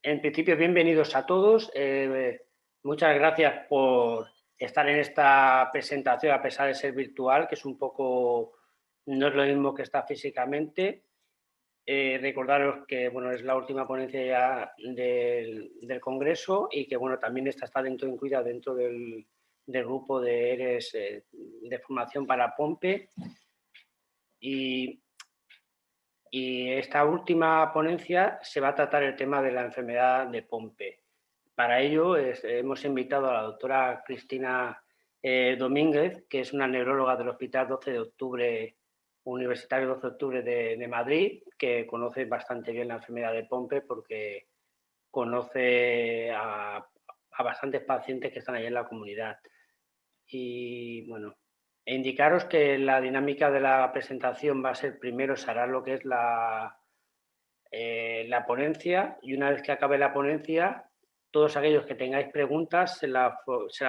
En principio, bienvenidos a todos. Muchas gracias por estar en esta presentación, a pesar de ser virtual, que es un poco, no es lo mismo que estar físicamente. Recordaros que bueno, es la última ponencia ya del Congreso y que bueno, también esta está incluida dentro del grupo de ERES de formación para POMPE. Y esta última ponencia se va a tratar el tema de la enfermedad de Pompe. Para ello hemos invitado a la doctora Cristina Domínguez, que es una neuróloga del Hospital 12 de Octubre, Universitario 12 de Octubre de Madrid, que conoce bastante bien la enfermedad de Pompe porque conoce a bastantes pacientes que están ahí en la comunidad. Y bueno, indicaros que la dinámica de la presentación va a ser: primero se hará lo que es la ponencia, y una vez que acabe la ponencia, todos aquellos que tengáis preguntas se la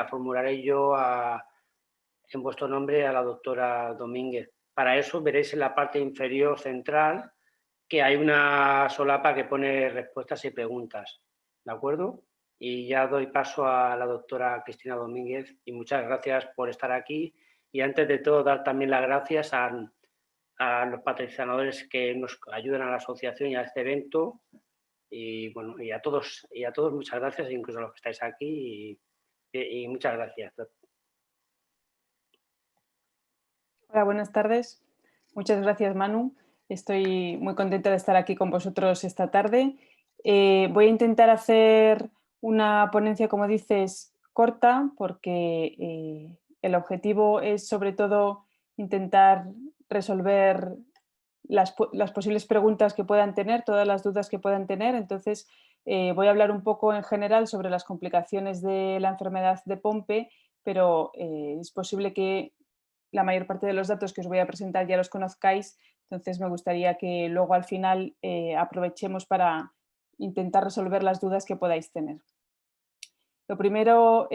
formularé yo en vuestro nombre a la doctora Domínguez. Para eso veréis en la parte inferior central que hay una solapa que pone respuestas y preguntas, ¿de acuerdo? Y ya doy paso a la doctora Cristina Domínguez y muchas gracias por estar aquí. Y antes de todo, dar también las gracias a los patrocinadores que nos ayudan a la asociación y a este evento. Y bueno, y a todos muchas gracias, incluso a los que estáis aquí, y muchas gracias. Hola, buenas tardes. Muchas gracias, Manu. Estoy muy contenta de estar aquí con vosotros esta tarde. Voy a intentar hacer una ponencia, como dices, corta, porque el objetivo es sobre todo intentar resolver las posibles preguntas que puedan tener, todas las dudas que puedan tener. Entonces, voy a hablar un poco en general sobre las complicaciones de la enfermedad de Pompe, pero es posible que la mayor parte de los datos que os voy a presentar ya los conozcáis, entonces me gustaría que luego al final aprovechemos para intentar resolver las dudas que podáis tener. Lo primero,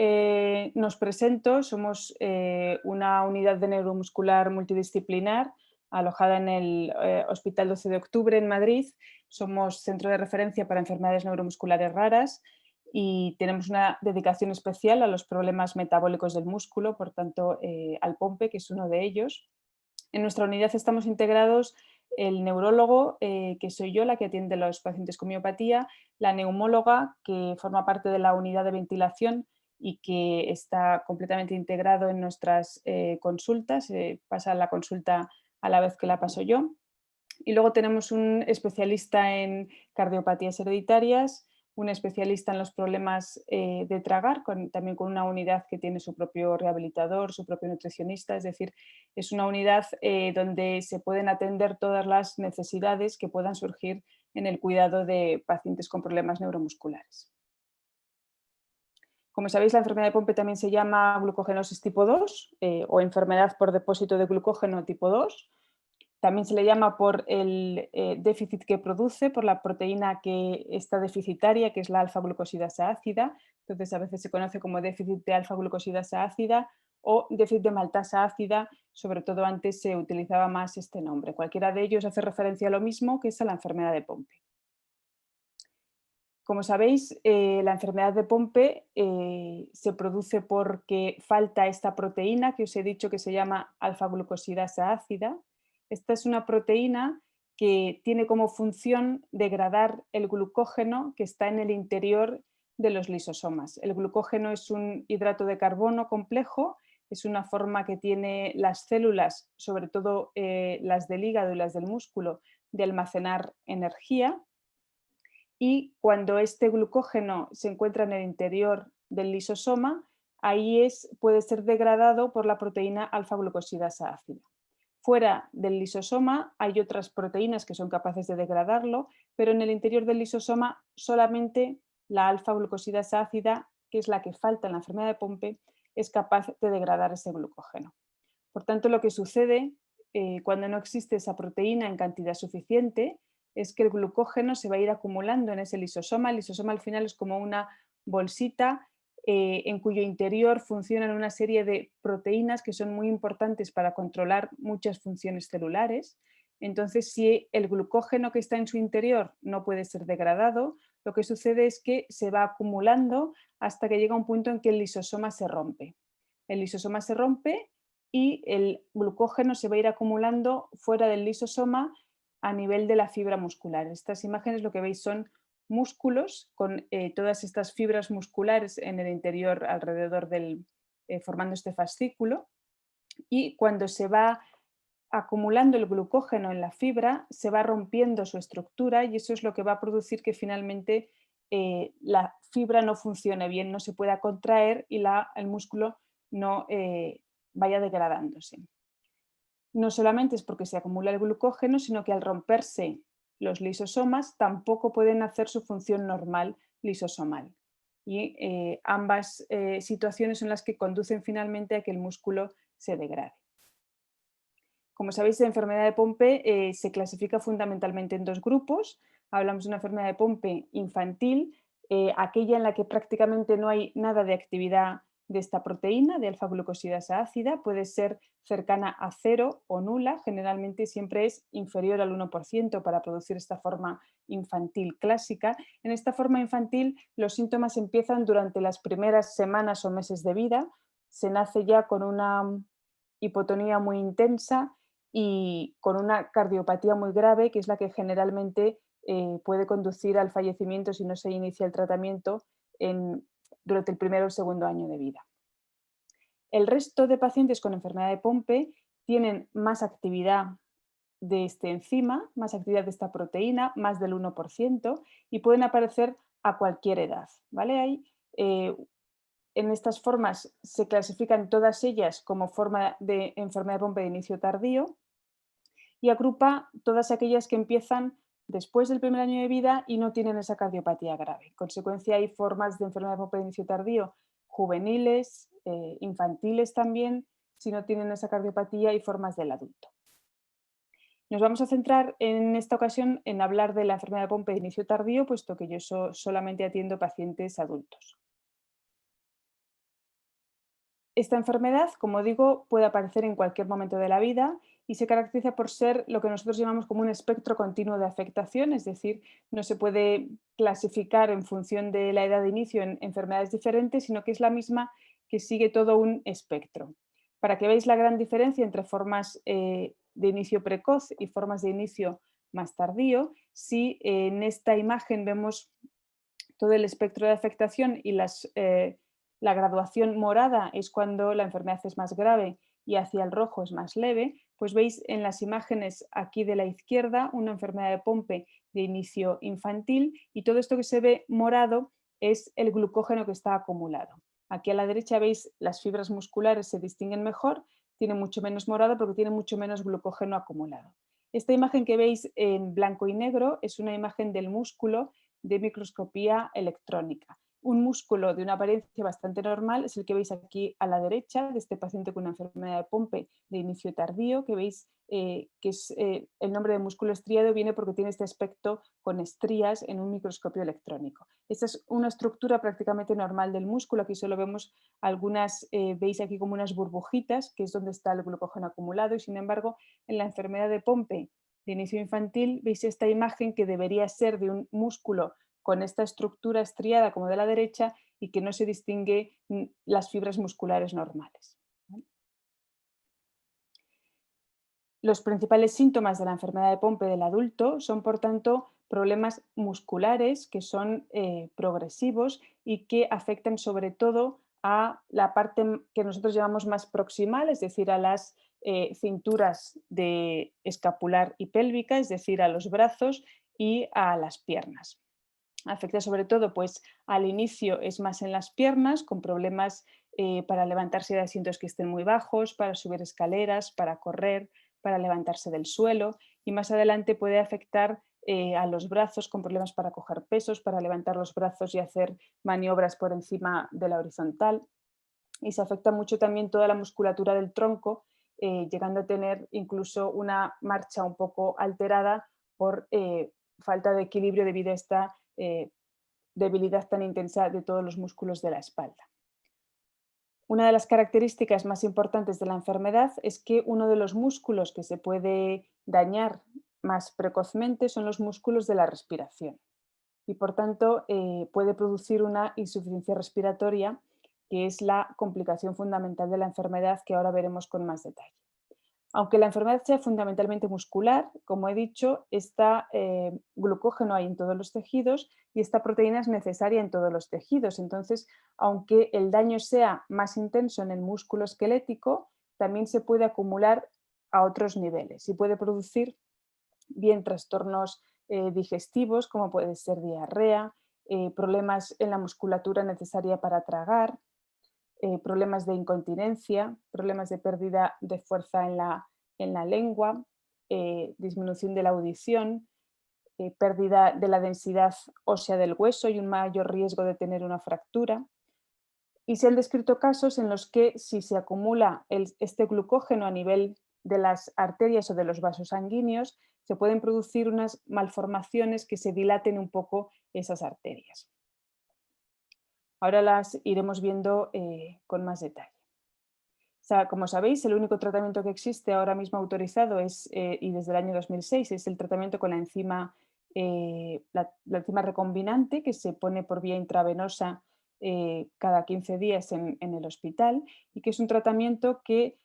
nos presento, somos una unidad de neuromuscular multidisciplinar alojada en el Hospital 12 de Octubre en Madrid. Somos centro de referencia para enfermedades neuromusculares raras y tenemos una dedicación especial a los problemas metabólicos del músculo, por tanto al POMPE, que es uno de ellos. En nuestra unidad estamos integrados el neurólogo, que soy yo, la que atiende a los pacientes con miopatía, la neumóloga, que forma parte de la unidad de ventilación y que está completamente integrado en nuestras consultas, pasa la consulta a la vez que la paso yo. Y luego tenemos un especialista en cardiopatías hereditarias, un especialista en los problemas de tragar, también con una unidad que tiene su propio rehabilitador, su propio nutricionista, es decir, es una unidad donde se pueden atender todas las necesidades que puedan surgir en el cuidado de pacientes con problemas neuromusculares. Como sabéis, la enfermedad de Pompe también se llama glucogenosis tipo 2 o enfermedad por depósito de glucógeno tipo 2. También se le llama por el déficit que produce, por la proteína que está deficitaria, que es la alfa-glucosidasa ácida. Entonces, a veces se conoce como déficit de alfa-glucosidasa ácida o déficit de maltasa ácida, sobre todo antes se utilizaba más este nombre. Cualquiera de ellos hace referencia a lo mismo, que es a la enfermedad de Pompe. Como sabéis, la enfermedad de Pompe se produce porque falta esta proteína que os he dicho que se llama alfa-glucosidasa ácida. Esta es una proteína que tiene como función degradar el glucógeno que está en el interior de los lisosomas. El glucógeno es un hidrato de carbono complejo, es una forma que tiene las células, sobre todo las del hígado y las del músculo, de almacenar energía. Y cuando este glucógeno se encuentra en el interior del lisosoma, ahí puede ser degradado por la proteína alfa-glucosidasa ácida. Fuera del lisosoma hay otras proteínas que son capaces de degradarlo, pero en el interior del lisosoma solamente la alfa-glucosidasa ácida, que es la que falta en la enfermedad de Pompe, es capaz de degradar ese glucógeno. Por tanto, lo que sucede cuando no existe esa proteína en cantidad suficiente es que el glucógeno se va a ir acumulando en ese lisosoma. El lisosoma al final es como una bolsita en cuyo interior funcionan una serie de proteínas que son muy importantes para controlar muchas funciones celulares. Entonces, si el glucógeno que está en su interior no puede ser degradado, lo que sucede es que se va acumulando hasta que llega un punto en que el lisosoma se rompe. El lisosoma se rompe y el glucógeno se va a ir acumulando fuera del lisosoma a nivel de la fibra muscular. Estas imágenes lo que veis son músculos con todas estas fibras musculares en el interior alrededor formando este fascículo, y cuando se va acumulando el glucógeno en la fibra se va rompiendo su estructura y eso es lo que va a producir que finalmente la fibra no funcione bien, no se pueda contraer y el músculo no vaya degradándose. No solamente es porque se acumula el glucógeno, sino que al romperse los lisosomas tampoco pueden hacer su función normal lisosomal. Y ambas situaciones son las que conducen finalmente a que el músculo se degrade. Como sabéis, la enfermedad de Pompe se clasifica fundamentalmente en dos grupos. Hablamos de una enfermedad de Pompe infantil, aquella en la que prácticamente no hay nada de actividad de esta proteína, de alfa-glucosidasa ácida, puede ser cercana a cero o nula, generalmente siempre es inferior al 1% para producir esta forma infantil clásica. En esta forma infantil los síntomas empiezan durante las primeras semanas o meses de vida, se nace ya con una hipotonía muy intensa y con una cardiopatía muy grave, que es la que generalmente puede conducir al fallecimiento si no se inicia el tratamiento durante el primero o segundo año de vida. El resto de pacientes con enfermedad de Pompe tienen más actividad de este enzima, más actividad de esta proteína, más del 1%, y pueden aparecer a cualquier edad. ¿Vale? En estas formas se clasifican todas ellas como forma de enfermedad de Pompe de inicio tardío y agrupa todas aquellas que empiezan después del primer año de vida y no tienen esa cardiopatía grave. En consecuencia, hay formas de enfermedad de Pompe de inicio tardío juveniles, infantiles también, si no tienen esa cardiopatía, y formas del adulto. Nos vamos a centrar en esta ocasión en hablar de la enfermedad de Pompe de inicio tardío, puesto que yo solamente atiendo pacientes adultos. Esta enfermedad, como digo, puede aparecer en cualquier momento de la vida y se caracteriza por ser lo que nosotros llamamos como un espectro continuo de afectación, es decir, no se puede clasificar en función de la edad de inicio en enfermedades diferentes, sino que es la misma que sigue todo un espectro. Para que veáis la gran diferencia entre formas de inicio precoz y formas de inicio más tardío, si en esta imagen vemos todo el espectro de afectación y la graduación morada es cuando la enfermedad es más grave y hacia el rojo es más leve, pues veis en las imágenes aquí de la izquierda una enfermedad de Pompe de inicio infantil y todo esto que se ve morado es el glucógeno que está acumulado. Aquí a la derecha veis las fibras musculares se distinguen mejor, tiene mucho menos morado porque tiene mucho menos glucógeno acumulado. Esta imagen que veis en blanco y negro es una imagen del músculo de microscopía electrónica. Un músculo de una apariencia bastante normal es el que veis aquí a la derecha de este paciente con una enfermedad de Pompe de inicio tardío, que veis que es el nombre de músculo estriado viene porque tiene este aspecto con estrías en un microscopio electrónico. Esta es una estructura prácticamente normal del músculo, aquí solo vemos algunas, veis aquí como unas burbujitas, que es donde está el glucógeno acumulado y sin embargo en la enfermedad de Pompe de inicio infantil veis esta imagen que debería ser de un músculo con esta estructura estriada como de la derecha y que no se distingue las fibras musculares normales. Los principales síntomas de la enfermedad de Pompe del adulto son, por tanto, problemas musculares que son progresivos y que afectan sobre todo a la parte que nosotros llamamos más proximal, es decir, a las cinturas de escapular y pélvica, es decir, a los brazos y a las piernas. Afecta sobre todo, pues al inicio es más en las piernas, con problemas para levantarse de asientos que estén muy bajos, para subir escaleras, para correr, para levantarse del suelo, y más adelante puede afectar a los brazos con problemas para coger pesos, para levantar los brazos y hacer maniobras por encima de la horizontal. Y se afecta mucho también toda la musculatura del tronco, llegando a tener incluso una marcha un poco alterada por falta de equilibrio debido a esta debilidad tan intensa de todos los músculos de la espalda. Una de las características más importantes de la enfermedad es que uno de los músculos que se puede dañar más precozmente son los músculos de la respiración. y por tanto puede producir una insuficiencia respiratoria, que es la complicación fundamental de la enfermedad que ahora veremos con más detalle. Aunque la enfermedad sea fundamentalmente muscular, como he dicho, está glucógeno hay en todos los tejidos y esta proteína es necesaria en todos los tejidos. Entonces, aunque el daño sea más intenso en el músculo esquelético, también se puede acumular a otros niveles y puede producir bien trastornos digestivos, como puede ser diarrea, problemas en la musculatura necesaria para tragar, problemas de incontinencia, problemas de pérdida de fuerza en la lengua, disminución de la audición, pérdida de la densidad ósea del hueso y un mayor riesgo de tener una fractura. Y se han descrito casos en los que si se acumula este glucógeno a nivel de las arterias o de los vasos sanguíneos, se pueden producir unas malformaciones que se dilaten un poco esas arterias. Ahora las iremos viendo con más detalle. O sea, como sabéis, el único tratamiento que existe ahora mismo autorizado es, y desde el año 2006 es el tratamiento con la enzima, la enzima recombinante que se pone por vía intravenosa cada 15 días en el hospital y que es un tratamiento que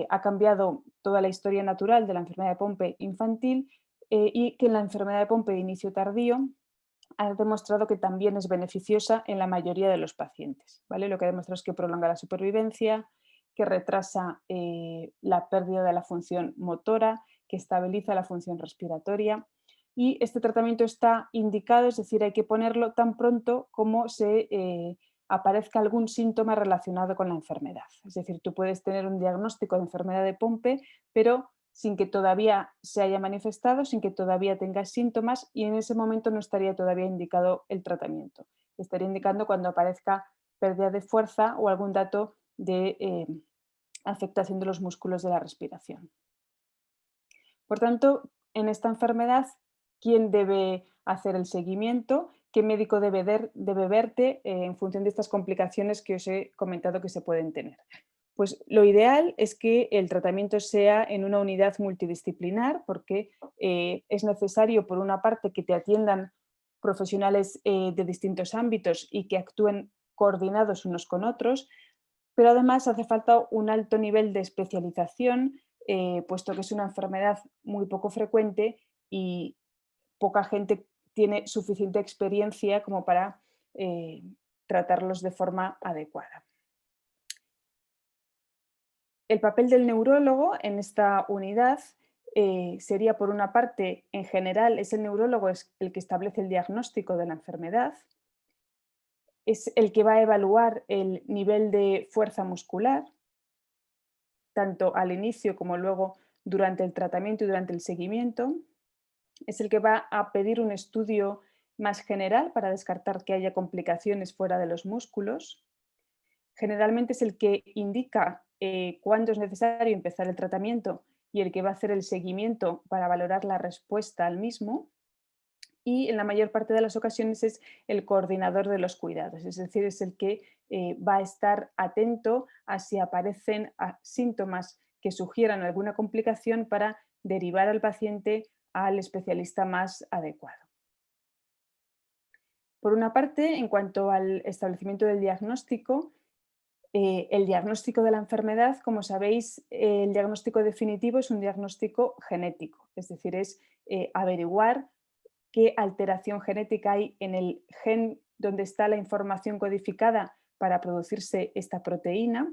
ha cambiado toda la historia natural de la enfermedad de Pompe infantil y que en la enfermedad de Pompe de inicio tardío ha demostrado que también es beneficiosa en la mayoría de los pacientes, ¿vale? Lo que ha demostrado es que prolonga la supervivencia, que retrasa la pérdida de la función motora, que estabiliza la función respiratoria. Y este tratamiento está indicado, es decir, hay que ponerlo tan pronto como se aparezca algún síntoma relacionado con la enfermedad. Es decir, tú puedes tener un diagnóstico de enfermedad de Pompe, pero sin que todavía se haya manifestado, sin que todavía tengas síntomas y en ese momento no estaría todavía indicado el tratamiento. Estaría indicando cuando aparezca pérdida de fuerza o algún dato de afectación de los músculos de la respiración. Por tanto, en esta enfermedad, ¿quién debe hacer el seguimiento? ¿Qué médico debe verte en función de estas complicaciones que os he comentado que se pueden tener? Pues lo ideal es que el tratamiento sea en una unidad multidisciplinar porque es necesario, por una parte, que te atiendan profesionales de distintos ámbitos y que actúen coordinados unos con otros, pero además hace falta un alto nivel de especialización, puesto que es una enfermedad muy poco frecuente y poca gente tiene suficiente experiencia como para tratarlos de forma adecuada. El papel del neurólogo en esta unidad sería, por una parte, en general, es el neurólogo el que establece el diagnóstico de la enfermedad, es el que va a evaluar el nivel de fuerza muscular, tanto al inicio como luego durante el tratamiento y durante el seguimiento. Es el que va a pedir un estudio más general para descartar que haya complicaciones fuera de los músculos. Generalmente es el que indica cuándo es necesario empezar el tratamiento y el que va a hacer el seguimiento para valorar la respuesta al mismo. Y en la mayor parte de las ocasiones es el coordinador de los cuidados, es decir, es el que va a estar atento a si aparecen síntomas que sugieran alguna complicación para derivar al paciente al especialista más adecuado. Por una parte, en cuanto al establecimiento del diagnóstico, el diagnóstico de la enfermedad, como sabéis, el diagnóstico definitivo es un diagnóstico genético, es decir, es averiguar qué alteración genética hay en el gen donde está la información codificada para producirse esta proteína,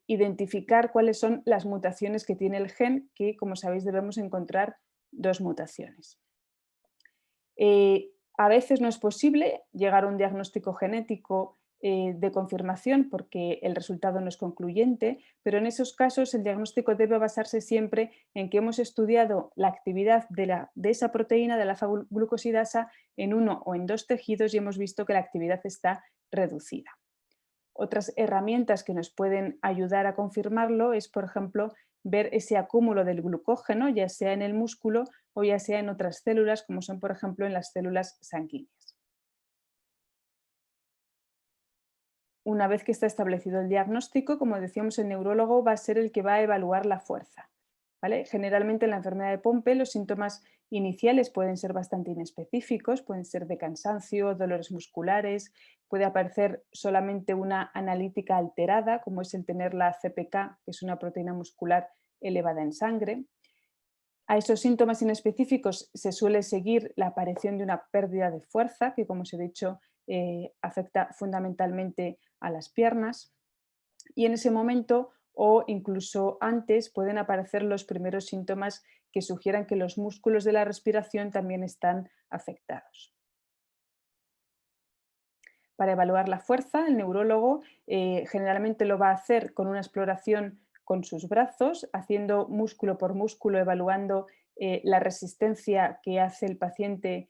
identificar cuáles son las mutaciones que tiene el gen, que como sabéis debemos encontrar dos mutaciones. A veces no es posible llegar a un diagnóstico genético de confirmación porque el resultado no es concluyente, pero en esos casos el diagnóstico debe basarse siempre en que hemos estudiado la actividad de esa proteína, de la alfa-glucosidasa, en uno o en dos tejidos y hemos visto que la actividad está reducida. Otras herramientas que nos pueden ayudar a confirmarlo es, por ejemplo, ver ese acúmulo del glucógeno, ya sea en el músculo o ya sea en otras células, como son, por ejemplo, en las células sanguíneas. Una vez que está establecido el diagnóstico, como decíamos, el neurólogo va a ser el que va a evaluar la fuerza. ¿vale? Generalmente en la enfermedad de Pompe los síntomas iniciales pueden ser bastante inespecíficos, pueden ser de cansancio, dolores musculares, puede aparecer solamente una analítica alterada, como es el tener la CPK, que es una proteína muscular elevada en sangre. A esos síntomas inespecíficos se suele seguir la aparición de una pérdida de fuerza, que como os he dicho, afecta fundamentalmente a las piernas. Y en ese momento o incluso antes pueden aparecer los primeros síntomas que sugieran que los músculos de la respiración también están afectados. Para evaluar la fuerza, el neurólogo generalmente lo va a hacer con una exploración con sus brazos, haciendo músculo por músculo, evaluando la resistencia que hace el paciente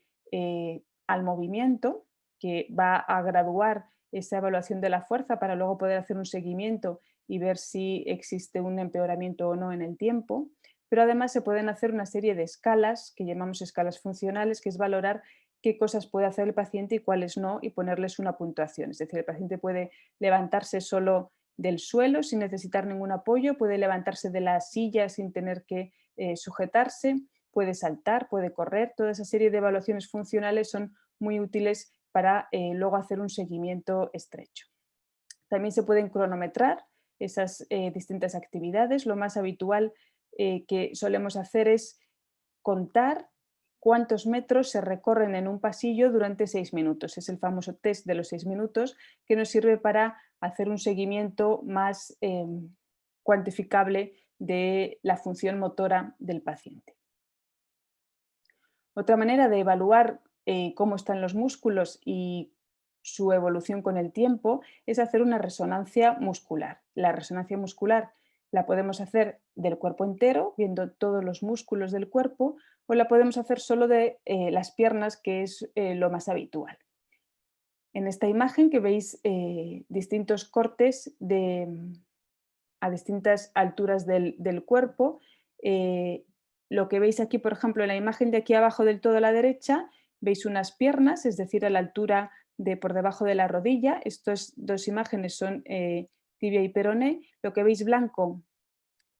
al movimiento, que va a graduar esa evaluación de la fuerza para luego poder hacer un seguimiento y ver si existe un empeoramiento o no en el tiempo. Pero además se pueden hacer una serie de escalas que llamamos escalas funcionales, que es valorar qué cosas puede hacer el paciente y cuáles no, y ponerles una puntuación. Es decir, el paciente puede levantarse solo del suelo sin necesitar ningún apoyo, puede levantarse de la silla sin tener que sujetarse, puede saltar, puede correr. Toda esa serie de evaluaciones funcionales son muy útiles para luego hacer un seguimiento estrecho. También se pueden cronometrar esas distintas actividades. Lo más habitual que solemos hacer es contar cuántos metros se recorren en un pasillo durante 6 minutos. Es el famoso test de los 6 minutos que nos sirve para hacer un seguimiento más cuantificable de la función motora del paciente. Otra manera de evaluar cómo están los músculos y su evolución con el tiempo es hacer una resonancia muscular. La resonancia muscular la podemos hacer del cuerpo entero, viendo todos los músculos del cuerpo, o la podemos hacer solo de las piernas, que es lo más habitual. En esta imagen que veis distintos cortes a distintas alturas del cuerpo, lo que veis aquí, por ejemplo, en la imagen de aquí abajo del todo a la derecha, veis unas piernas, es decir, a la altura de por debajo de la rodilla. Estas dos imágenes son tibia y peroné. Lo que veis blanco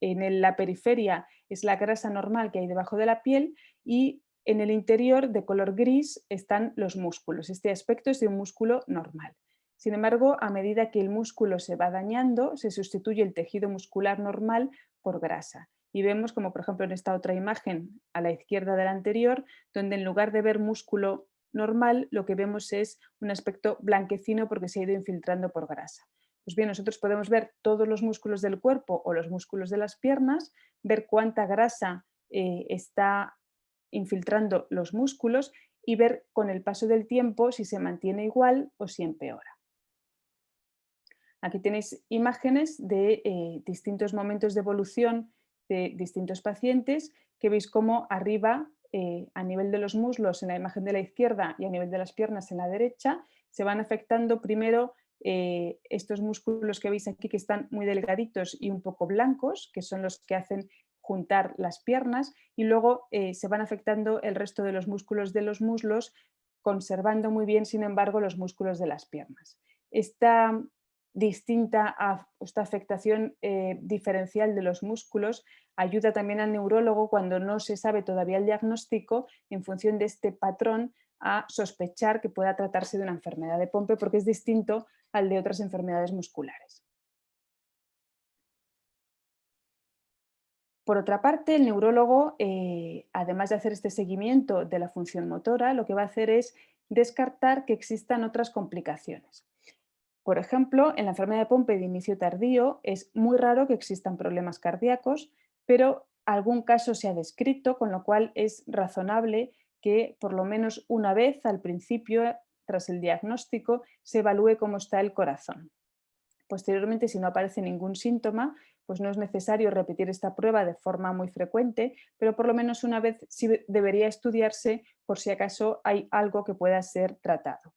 en la periferia es la grasa normal que hay debajo de la piel y en el interior de color gris están los músculos. Este aspecto es de un músculo normal. Sin embargo, a medida que el músculo se va dañando, se sustituye el tejido muscular normal por grasa. Y vemos como, por ejemplo, en esta otra imagen a la izquierda de la anterior, donde en lugar de ver músculo normal, lo que vemos es un aspecto blanquecino porque se ha ido infiltrando por grasa. Pues bien, nosotros podemos ver todos los músculos del cuerpo o los músculos de las piernas, ver cuánta grasa está infiltrando los músculos y ver con el paso del tiempo si se mantiene igual o si empeora. Aquí tenéis imágenes de distintos momentos de evolución de distintos pacientes que veis cómo arriba, a nivel de los muslos en la imagen de la izquierda y a nivel de las piernas en la derecha, se van afectando primero estos músculos que veis aquí que están muy delgaditos y un poco blancos, que son los que hacen juntar las piernas, y luego se van afectando el resto de los músculos de los muslos, conservando muy bien, sin embargo, los músculos de las piernas. Esta esta afectación diferencial de los músculos ayuda también al neurólogo cuando no se sabe todavía el diagnóstico en función de este patrón a sospechar que pueda tratarse de una enfermedad de Pompe porque es distinto al de otras enfermedades musculares. Por otra parte, el neurólogo, además de hacer este seguimiento de la función motora, lo que va a hacer es descartar que existan otras complicaciones. Por ejemplo, en la enfermedad de Pompe de inicio tardío es muy raro que existan problemas cardíacos, pero algún caso se ha descrito, con lo cual es razonable que por lo menos una vez al principio, tras el diagnóstico, se evalúe cómo está el corazón. Posteriormente, si no aparece ningún síntoma, pues no es necesario repetir esta prueba de forma muy frecuente, pero por lo menos una vez sí debería estudiarse por si acaso hay algo que pueda ser tratado.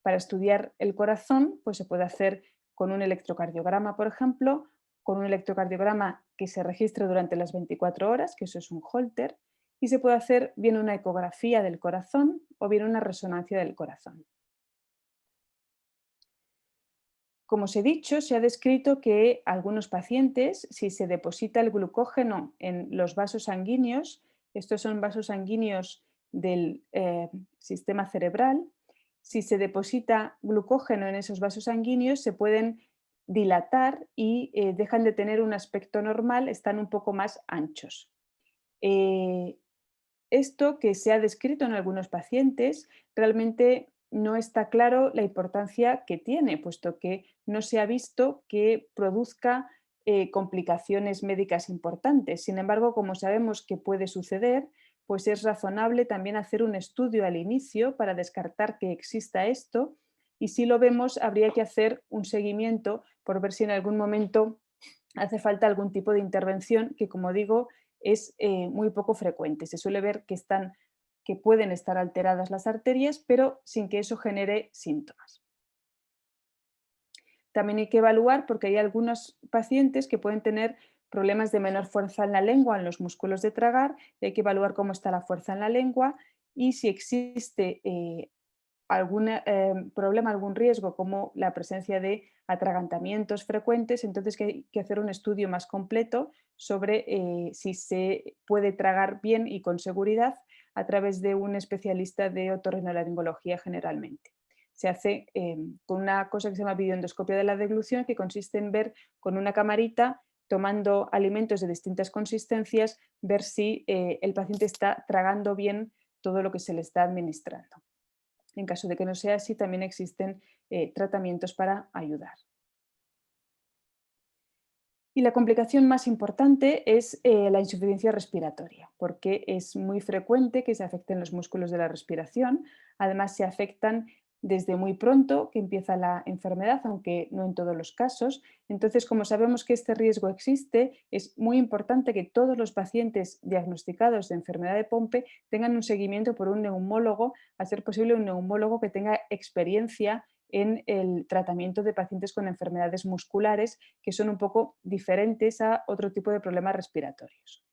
Para estudiar el corazón, pues se puede hacer con un electrocardiograma, por ejemplo, con un electrocardiograma que se registre durante las 24 horas, que eso es un Holter, y se puede hacer bien una ecografía del corazón o bien una resonancia del corazón. Como os he dicho, se ha descrito que algunos pacientes, si se deposita el glucógeno en los vasos sanguíneos, estos son vasos sanguíneos del sistema cerebral, si se deposita glucógeno en esos vasos sanguíneos se pueden dilatar y dejan de tener un aspecto normal, están un poco más anchos. Eh, Esto que se ha descrito en algunos pacientes realmente no está claro la importancia que tiene, puesto que no se ha visto que produzca complicaciones médicas importantes. Sin embargo, como sabemos que puede suceder, pues es razonable también hacer un estudio al inicio para descartar que exista esto y si lo vemos habría que hacer un seguimiento por ver si en algún momento hace falta algún tipo de intervención que, como digo, es muy poco frecuente. Se suele ver que pueden estar alteradas las arterias, pero sin que eso genere síntomas. También hay que evaluar porque hay algunos pacientes que pueden tener problemas de menor fuerza en la lengua, en los músculos de tragar, y hay que evaluar cómo está la fuerza en la lengua y si existe algún problema, algún riesgo como la presencia de atragantamientos frecuentes, entonces que hay que hacer un estudio más completo sobre si se puede tragar bien y con seguridad a través de un especialista de otorrinolaringología generalmente. Se hace con una cosa que se llama videoendoscopia de la deglución, que consiste en ver con una camarita tomando alimentos de distintas consistencias, ver si el paciente está tragando bien todo lo que se le está administrando. En caso de que no sea así, también existen tratamientos para ayudar. Y la complicación más importante es la insuficiencia respiratoria, porque es muy frecuente que se afecten los músculos de la respiración. Además, se afectan desde muy pronto que empieza la enfermedad, aunque no en todos los casos. Entonces, como sabemos que este riesgo existe, es muy importante que todos los pacientes diagnosticados de enfermedad de Pompe tengan un seguimiento por un neumólogo, a ser posible un neumólogo que tenga experiencia en el tratamiento de pacientes con enfermedades musculares que son un poco diferentes a otro tipo de problemas respiratorios.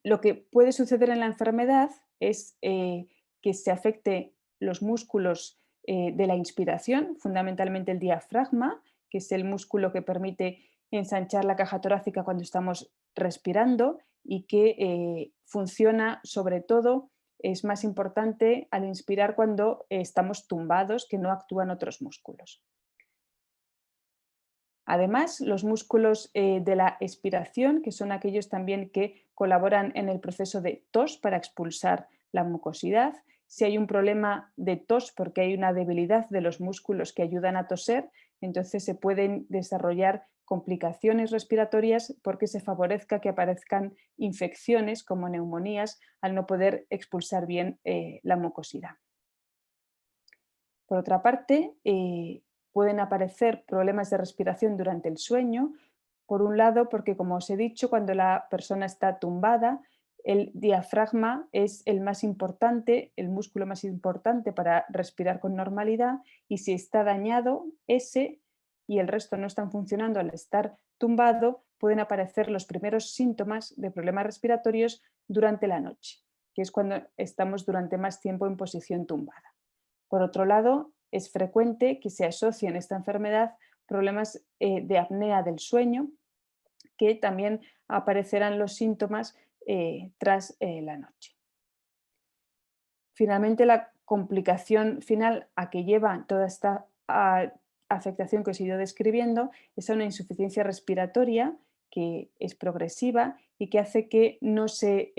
Lo que puede suceder en la enfermedad es que se afecte los músculos de la inspiración, fundamentalmente el diafragma, que es el músculo que permite ensanchar la caja torácica cuando estamos respirando y que funciona sobre todo, es más importante al inspirar cuando estamos tumbados, que no actúan otros músculos. Además, los músculos de la expiración, que son aquellos también que colaboran en el proceso de tos para expulsar la mucosidad. Si hay un problema de tos porque hay una debilidad de los músculos que ayudan a toser, entonces se pueden desarrollar complicaciones respiratorias porque se favorezca que aparezcan infecciones como neumonías al no poder expulsar bien la mucosidad. Por otra parte, pueden aparecer problemas de respiración durante el sueño. Por un lado, porque como os he dicho, cuando la persona está tumbada, el diafragma es el más importante, el músculo más importante para respirar con normalidad y si está dañado ese y el resto no están funcionando al estar tumbado, pueden aparecer los primeros síntomas de problemas respiratorios durante la noche, que es cuando estamos durante más tiempo en posición tumbada. Por otro lado, es frecuente que se asocien a esta enfermedad problemas de apnea del sueño, que también aparecerán los síntomas tras la noche. Finalmente, la complicación final a que lleva toda esta afectación que os he ido describiendo es una insuficiencia respiratoria que es progresiva y que hace que no se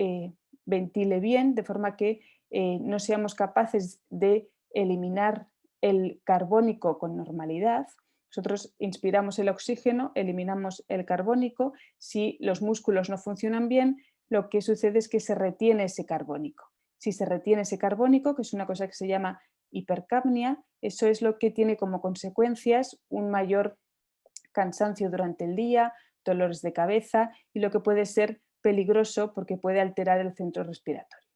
ventile bien, de forma que no seamos capaces de eliminar el carbónico con normalidad. Nosotros inspiramos el oxígeno, eliminamos el carbónico. Si los músculos no funcionan bien, lo que sucede es que se retiene ese carbónico. Si se retiene ese carbónico, que es una cosa que se llama hipercapnia, eso es lo que tiene como consecuencias un mayor cansancio durante el día, dolores de cabeza y lo que puede ser peligroso porque puede alterar el centro respiratorio.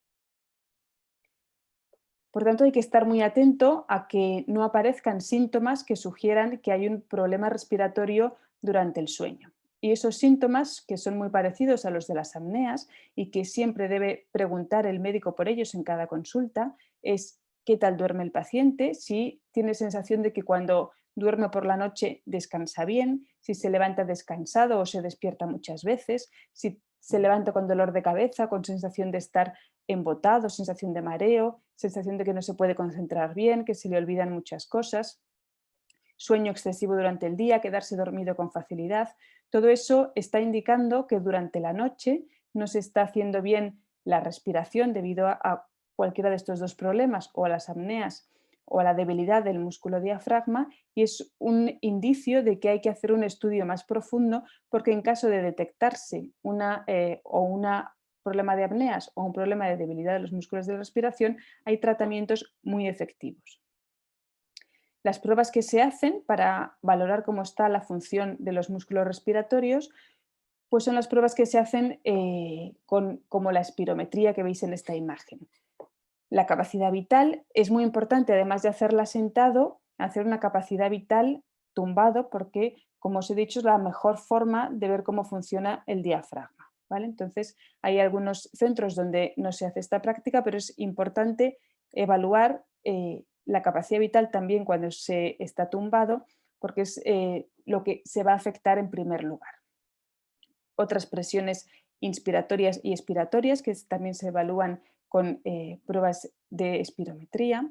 Por tanto, hay que estar muy atento a que no aparezcan síntomas que sugieran que hay un problema respiratorio durante el sueño. Y esos síntomas, que son muy parecidos a los de las apneas y que siempre debe preguntar el médico por ellos en cada consulta, es qué tal duerme el paciente, si tiene sensación de que cuando duerme por la noche descansa bien, si se levanta descansado o se despierta muchas veces, si se levanta con dolor de cabeza, con sensación de estar embotado, sensación de mareo, sensación de que no se puede concentrar bien, que se le olvidan muchas cosas, sueño excesivo durante el día, quedarse dormido con facilidad. Todo eso está indicando que durante la noche no se está haciendo bien la respiración debido a cualquiera de estos dos problemas, o a las apneas o a la debilidad del músculo diafragma, y es un indicio de que hay que hacer un estudio más profundo, porque en caso de detectarse un problema de apneas o un problema de debilidad de los músculos de respiración, hay tratamientos muy efectivos. Las pruebas que se hacen para valorar cómo está la función de los músculos respiratorios, pues son las pruebas que se hacen como la espirometría que veis en esta imagen. La capacidad vital es muy importante, además de hacerla sentado, hacer una capacidad vital tumbado, porque, como os he dicho, es la mejor forma de ver cómo funciona el diafragma, ¿vale? Entonces, hay algunos centros donde no se hace esta práctica, pero es importante evaluar la capacidad vital también cuando se está tumbado, porque es lo que se va a afectar en primer lugar. Otras presiones inspiratorias y expiratorias que también se evalúan con pruebas de espirometría.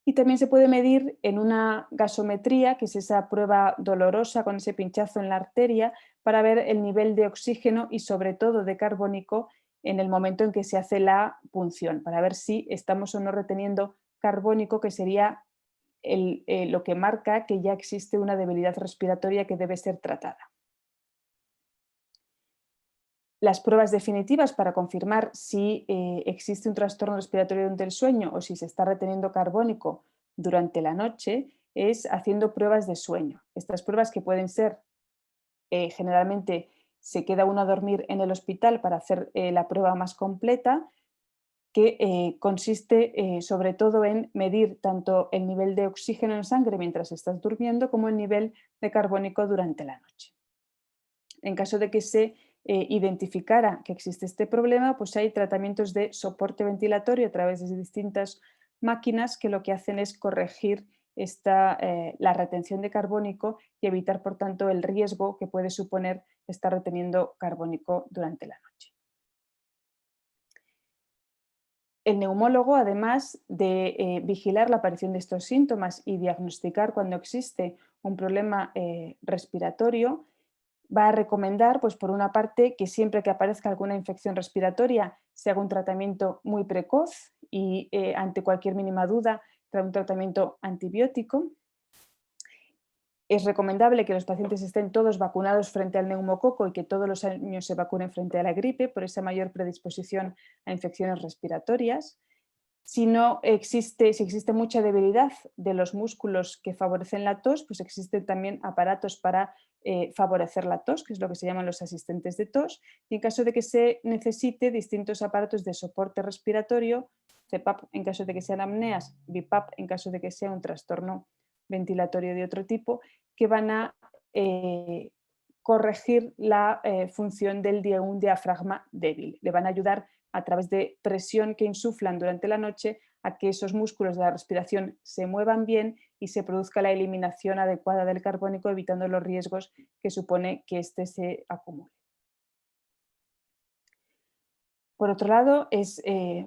Y también se puede medir en una gasometría, que es esa prueba dolorosa con ese pinchazo en la arteria, para ver el nivel de oxígeno y sobre todo de carbónico en el momento en que se hace la punción, para ver si estamos o no reteniendo carbónico, que sería lo que marca que ya existe una debilidad respiratoria que debe ser tratada. Las pruebas definitivas para confirmar si existe un trastorno respiratorio durante el sueño o si se está reteniendo carbónico durante la noche es haciendo pruebas de sueño. Estas pruebas que pueden ser, generalmente se queda uno a dormir en el hospital para hacer la prueba más completa, que consiste sobre todo en medir tanto el nivel de oxígeno en sangre mientras estás durmiendo como el nivel de carbónico durante la noche. En caso de que se identificara que existe este problema, pues hay tratamientos de soporte ventilatorio a través de distintas máquinas que lo que hacen es corregir la retención de carbónico y evitar, por tanto, el riesgo que puede suponer estar reteniendo carbónico durante la noche. El neumólogo, además de vigilar la aparición de estos síntomas y diagnosticar cuando existe un problema respiratorio, va a recomendar, pues por una parte, que siempre que aparezca alguna infección respiratoria se haga un tratamiento muy precoz y ante cualquier mínima duda, un tratamiento antibiótico. Es recomendable que los pacientes estén todos vacunados frente al neumococo y que todos los años se vacunen frente a la gripe por esa mayor predisposición a infecciones respiratorias. Si existe mucha debilidad de los músculos que favorecen la tos, pues existen también aparatos para favorecer la tos, que es lo que se llaman los asistentes de tos. Y en caso de que se necesite, distintos aparatos de soporte respiratorio, CPAP en caso de que sean apneas, BiPAP en caso de que sea un trastorno ventilatorio de otro tipo, que van a corregir la función de un diafragma débil. Le van a ayudar a través de presión que insuflan durante la noche a que esos músculos de la respiración se muevan bien y se produzca la eliminación adecuada del carbónico, evitando los riesgos que supone que éste se acumule. Por otro lado, es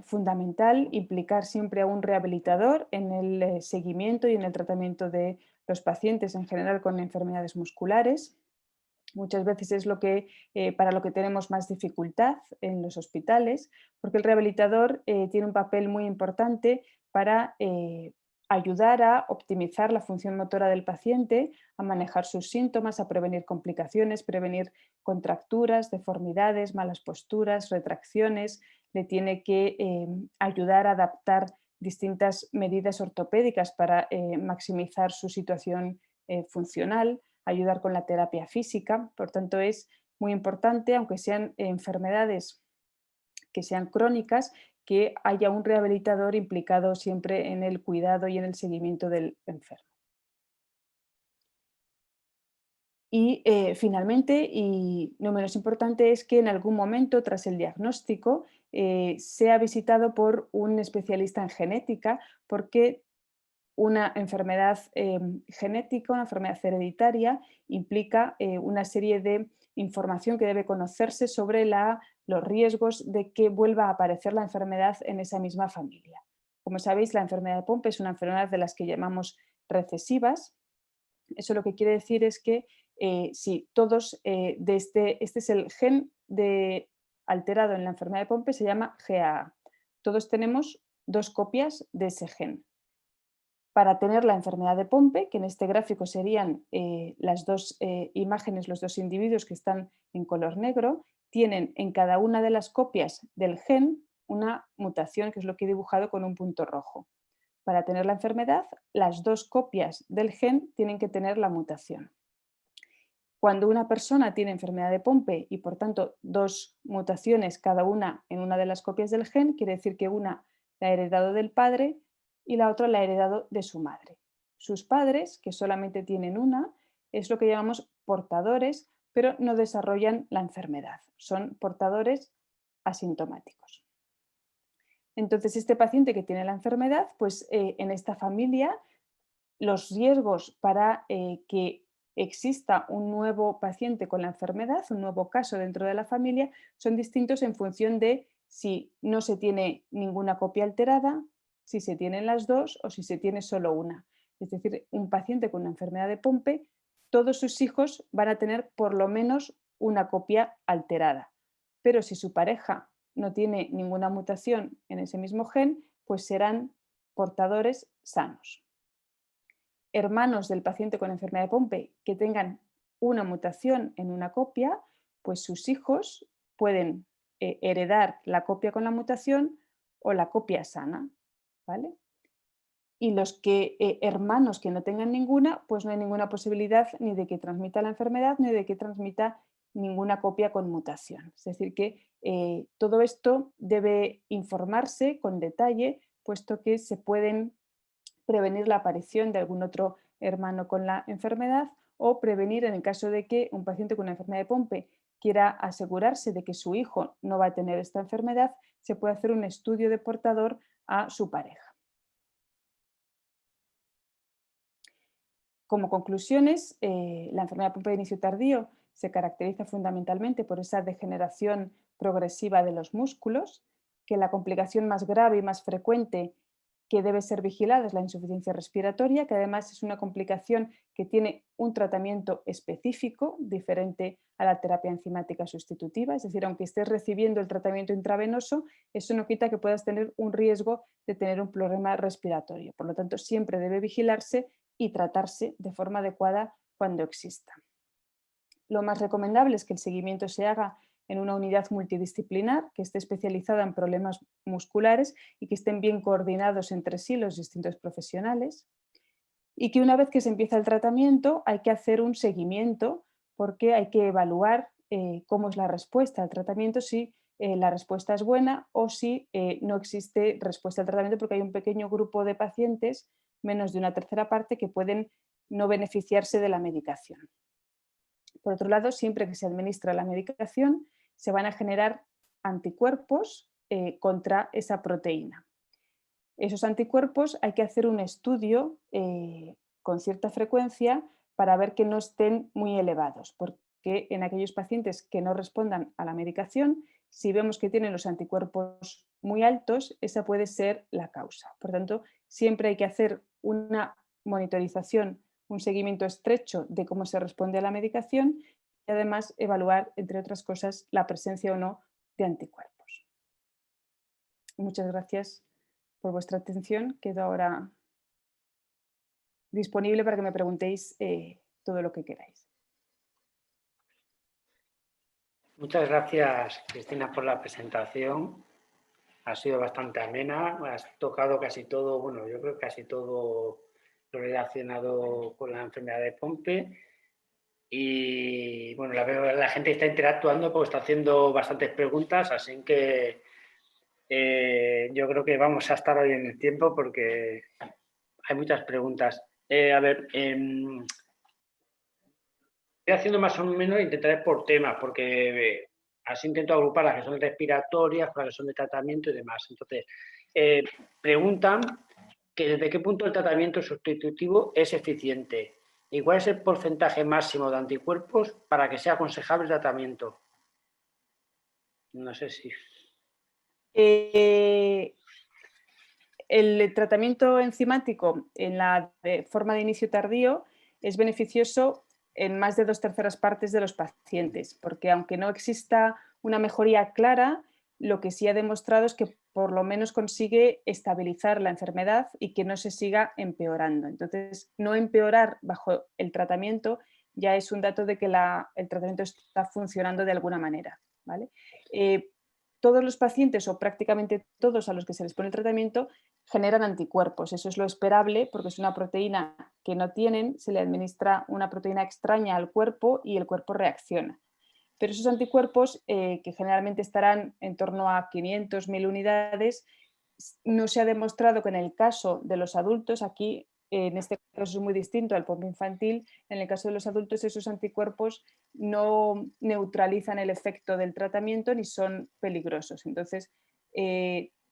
fundamental implicar siempre a un rehabilitador en el seguimiento y en el tratamiento de los pacientes en general con enfermedades musculares. Muchas veces es para lo que tenemos más dificultad en los hospitales, porque el rehabilitador tiene un papel muy importante para ayudar a optimizar la función motora del paciente, a manejar sus síntomas, a prevenir complicaciones, prevenir contracturas, deformidades, malas posturas, retracciones. Le tiene que ayudar a adaptar distintas medidas ortopédicas para maximizar su situación funcional, ayudar con la terapia física. Por tanto, es muy importante, aunque sean enfermedades que sean crónicas, que haya un rehabilitador implicado siempre en el cuidado y en el seguimiento del enfermo. Y finalmente, y no menos importante, es que en algún momento tras el diagnóstico sea visitado por un especialista en genética, porque una enfermedad genética, una enfermedad hereditaria, implica una serie de información que debe conocerse sobre los riesgos de que vuelva a aparecer la enfermedad en esa misma familia. Como sabéis, la enfermedad de Pompe es una enfermedad de las que llamamos recesivas. Eso lo que quiere decir es que si todos este es el gen alterado en la enfermedad de Pompe, se llama GAA. Todos tenemos 2 copias de ese gen. Para tener la enfermedad de Pompe, que en este gráfico serían las 2 imágenes, los 2 individuos que están en color negro, tienen en cada una de las copias del gen una mutación, que es lo que he dibujado con un punto rojo. Para tener la enfermedad, las 2 copias del gen tienen que tener la mutación. Cuando una persona tiene enfermedad de Pompe y por tanto 2 mutaciones cada una en una de las copias del gen, quiere decir que una la ha heredado del padre y la otra la ha heredado de su madre. Sus padres, que solamente tienen una, es lo que llamamos portadores, pero no desarrollan la enfermedad. Son portadores asintomáticos. Entonces, este paciente que tiene la enfermedad, pues en esta familia los riesgos para que exista un nuevo paciente con la enfermedad, un nuevo caso dentro de la familia, son distintos en función de si no se tiene ninguna copia alterada, si se tienen las 2 o si se tiene solo una. Es decir, un paciente con una enfermedad de Pompe, todos sus hijos van a tener por lo menos una copia alterada. Pero si su pareja no tiene ninguna mutación en ese mismo gen, pues serán portadores sanos. Hermanos del paciente con enfermedad de Pompe que tengan una mutación en una copia, pues sus hijos pueden heredar la copia con la mutación o la copia sana, ¿vale? Y los hermanos que no tengan ninguna, pues no hay ninguna posibilidad ni de que transmita la enfermedad ni de que transmita ninguna copia con mutación. Es decir, que todo esto debe informarse con detalle, puesto que se pueden prevenir la aparición de algún otro hermano con la enfermedad o prevenir en el caso de que un paciente con una enfermedad de Pompe quiera asegurarse de que su hijo no va a tener esta enfermedad, se puede hacer un estudio de portador a su pareja. Como conclusiones, la enfermedad de Pompe de inicio tardío se caracteriza fundamentalmente por esa degeneración progresiva de los músculos, que la complicación más grave y más frecuente que debe ser vigilada es la insuficiencia respiratoria, que además es una complicación que tiene un tratamiento específico diferente a la terapia enzimática sustitutiva, es decir, aunque estés recibiendo el tratamiento intravenoso, eso no quita que puedas tener un riesgo de tener un problema respiratorio. Por lo tanto, siempre debe vigilarse y tratarse de forma adecuada cuando exista. Lo más recomendable es que el seguimiento se haga en una unidad multidisciplinar que esté especializada en problemas musculares y que estén bien coordinados entre sí los distintos profesionales, y que una vez que se empieza el tratamiento hay que hacer un seguimiento porque hay que evaluar cómo es la respuesta al tratamiento, si la respuesta es buena o si no existe respuesta al tratamiento, porque hay un pequeño grupo de pacientes, menos de una tercera parte, que pueden no beneficiarse de la medicación. Por otro lado, siempre que se administra la medicación, se van a generar anticuerpos contra esa proteína. Esos anticuerpos hay que hacer un estudio con cierta frecuencia para ver que no estén muy elevados, porque en aquellos pacientes que no respondan a la medicación, si vemos que tienen los anticuerpos muy altos, esa puede ser la causa. Por tanto, siempre hay que hacer una monitorización, un seguimiento estrecho de cómo se responde a la medicación y además evaluar, entre otras cosas, la presencia o no de anticuerpos. Muchas gracias por vuestra atención. Quedo ahora disponible para que me preguntéis todo lo que queráis. Muchas gracias, Cristina, por la presentación. Ha sido bastante amena, has tocado casi todo, bueno, yo creo que casi todo lo relacionado con la enfermedad de Pompe. Y bueno, la gente está interactuando porque está haciendo bastantes preguntas, así que yo creo que vamos a estar hoy en el tiempo porque hay muchas preguntas. A ver, estoy haciendo más o menos, intentaré por temas, porque así intento agrupar las que son respiratorias, las que son de tratamiento y demás. Entonces, preguntan que desde qué punto el tratamiento sustitutivo es eficiente y cuál es el porcentaje máximo de anticuerpos para que sea aconsejable el tratamiento. No sé si... El tratamiento enzimático en la forma de inicio tardío es beneficioso en más de 2/3 partes de los pacientes, porque aunque no exista una mejoría clara, lo que sí ha demostrado es que por lo menos consigue estabilizar la enfermedad y que no se siga empeorando. Entonces, no empeorar bajo el tratamiento ya es un dato de que el tratamiento está funcionando de alguna manera, ¿vale? Todos los pacientes o prácticamente todos a los que se les pone el tratamiento generan anticuerpos. Eso es lo esperable porque es una proteína que no tienen, se le administra una proteína extraña al cuerpo y el cuerpo reacciona. Pero esos anticuerpos, que generalmente estarán en torno a 500.000 unidades, no se ha demostrado que en el caso de los adultos, aquí en este caso es muy distinto al POMP infantil, en el caso de los adultos esos anticuerpos no neutralizan el efecto del tratamiento ni son peligrosos. Entonces,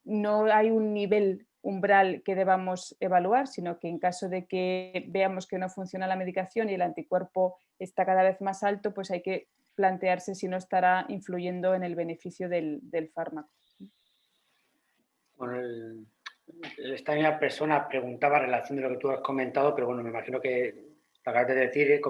no hay un nivel umbral que debamos evaluar, sino que en caso de que veamos que no funciona la medicación y el anticuerpo está cada vez más alto, pues hay que plantearse si no estará influyendo en el beneficio del fármaco. Bueno, esta misma persona preguntaba en relación de lo que tú has comentado, pero bueno, me imagino que lo acabas de decir,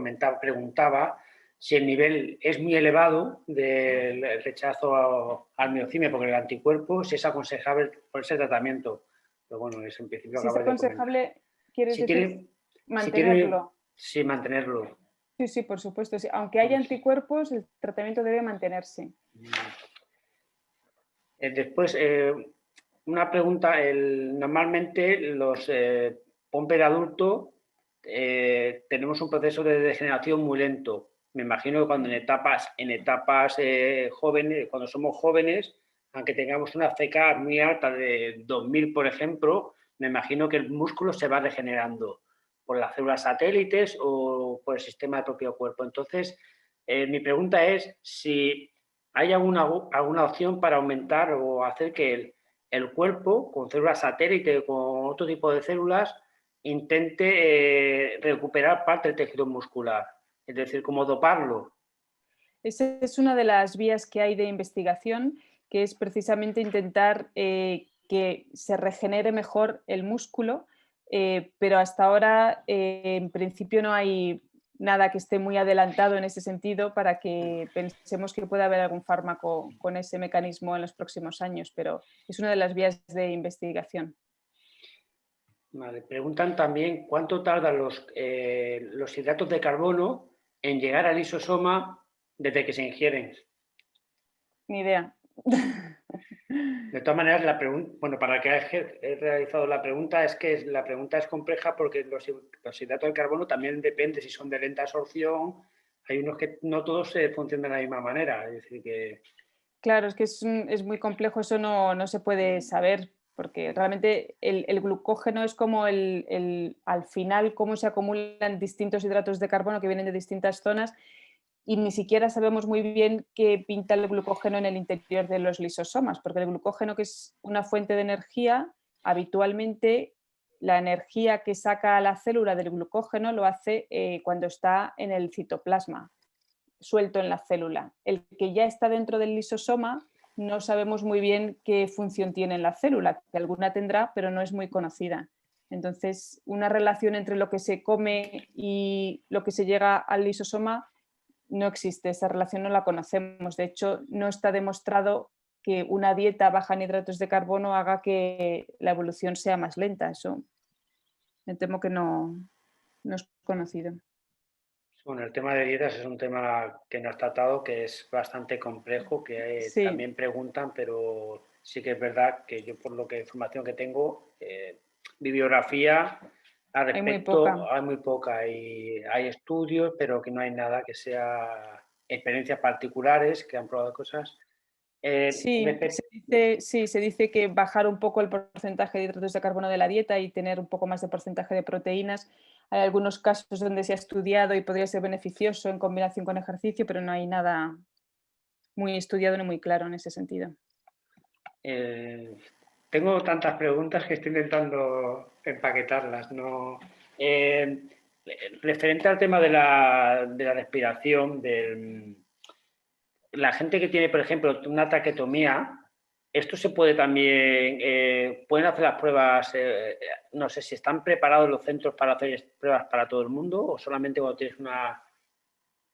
preguntaba si el nivel es muy elevado del rechazo al miocimio porque el anticuerpo, si es aconsejable por ese tratamiento. Pero bueno, eso en principio Si es acabas de comentar. aconsejable, quieres Si decir tiene, si tiene, mantenerlo. sí, mantenerlo. Sí, sí, por supuesto. Sí. Aunque haya anticuerpos, el tratamiento debe mantenerse. Después, una pregunta. Normalmente los pomper adulto tenemos un proceso de degeneración muy lento. Me imagino que cuando en etapas jóvenes, cuando somos jóvenes, aunque tengamos una CK muy alta de 2000, por ejemplo, me imagino que el músculo se va regenerando por las células satélites o por el sistema del propio cuerpo. Entonces, mi pregunta es si hay alguna opción para aumentar o hacer que el cuerpo, con células satélite, con otro tipo de células, intente recuperar parte del tejido muscular, es decir, como doparlo. Esa es una de las vías que hay de investigación, que es precisamente intentar que se regenere mejor el músculo, pero hasta ahora en principio no hay nada que esté muy adelantado en ese sentido para que pensemos que puede haber algún fármaco con ese mecanismo en los próximos años, pero es una de las vías de investigación. Vale. Preguntan también cuánto tardan los hidratos de carbono en llegar al lisosoma desde que se ingieren. Ni idea. De todas maneras, la pregunta, bueno, para que he realizado la pregunta, es que la pregunta es compleja porque los hidratos de carbono también depende si son de lenta absorción. Hay unos que no todos funcionan de la misma manera, es decir, que... Claro, es que es muy complejo, eso no se puede saber, porque realmente el glucógeno es como al final cómo se acumulan distintos hidratos de carbono que vienen de distintas zonas y ni siquiera sabemos muy bien qué pinta el glucógeno en el interior de los lisosomas, porque el glucógeno, que es una fuente de energía, habitualmente la energía que saca la célula del glucógeno lo hace cuando está en el citoplasma suelto en la célula. El que ya está dentro del lisosoma no sabemos muy bien qué función tiene en la célula, que alguna tendrá, pero no es muy conocida. Entonces, una relación entre lo que se come y lo que se llega al lisosoma no existe, esa relación no la conocemos. De hecho, no está demostrado que una dieta baja en hidratos de carbono haga que la evolución sea más lenta. Eso me temo que no es conocido. Bueno, el tema de dietas es un tema que no has tratado, que es bastante complejo, que Sí, también preguntan, pero sí que es verdad que yo, por lo que información que tengo, bibliografía al hay muy poca. respecto hay muy poca y hay estudios, pero que no hay nada que sea experiencias particulares que han probado cosas. Sí, se dice que bajar un poco el porcentaje de hidratos de carbono de la dieta y tener un poco más de porcentaje de proteínas. Hay algunos casos donde se ha estudiado y podría ser beneficioso en combinación con ejercicio, pero no hay nada muy estudiado ni muy claro en ese sentido. Tengo tantas preguntas que estoy intentando empaquetarlas, ¿no? Referente al tema de la respiración, la gente que tiene, por ejemplo, una traqueotomía, esto se puede también, pueden hacer las pruebas, no sé si están preparados los centros para hacer pruebas para todo el mundo o solamente cuando tienes un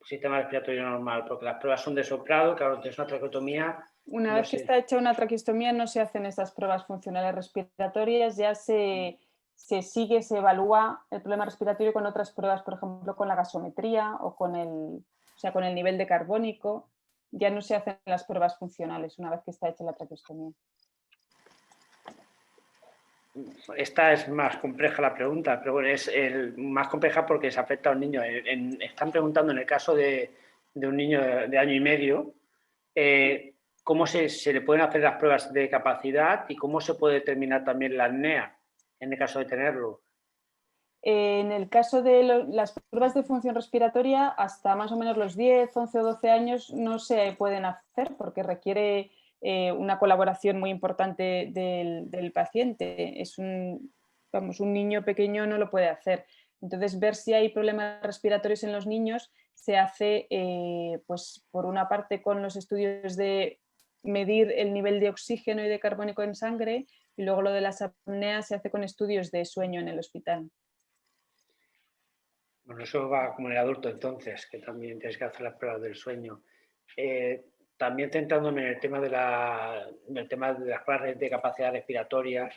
sistema respiratorio normal, porque las pruebas son de soplado, claro, tienes una traqueotomía. Una No vez que sé. está hecha una traqueostomía no se hacen estas pruebas funcionales respiratorias, ya se sigue, se evalúa el problema respiratorio con otras pruebas, por ejemplo, con la gasometría o con con el nivel de carbónico. Ya no se hacen las pruebas funcionales una vez que está hecha la traqueostomía. Esta es más compleja la pregunta, pero bueno, es más compleja porque se afecta a un niño. Están preguntando en el caso de un niño de año y medio, cómo se le pueden hacer las pruebas de capacidad y cómo se puede determinar también la apnea en el caso de tenerlo. En el caso de las pruebas de función respiratoria, hasta más o menos los 10, 11 o 12 años no se pueden hacer porque requiere una colaboración muy importante del paciente. Vamos, un niño pequeño no lo puede hacer. Entonces, ver si hay problemas respiratorios en los niños se hace, pues, por una parte, con los estudios de medir el nivel de oxígeno y de carbónico en sangre, y luego lo de las apneas se hace con estudios de sueño en el hospital. Bueno, eso va como en el adulto entonces, que también tienes que hacer las pruebas del sueño. También centrándome en el tema del tema de las pruebas de capacidad respiratoria,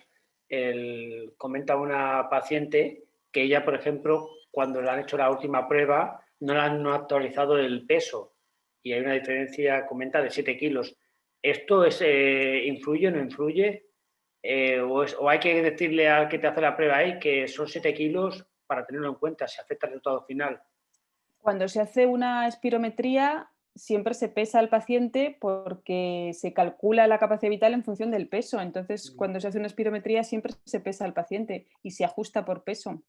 comenta una paciente que ella, por ejemplo, cuando le han hecho la última prueba, no le han actualizado el peso y hay una diferencia, comenta, de 7 kilos. ¿Esto influye o no influye? O hay que decirle al que te hace la prueba ahí que son 7 kilos para tenerlo en cuenta, si afecta el resultado final. Cuando se hace una espirometría, siempre se pesa al paciente porque se calcula la capacidad vital en función del peso. Entonces, cuando se hace una espirometría, siempre se pesa al paciente y se ajusta por peso.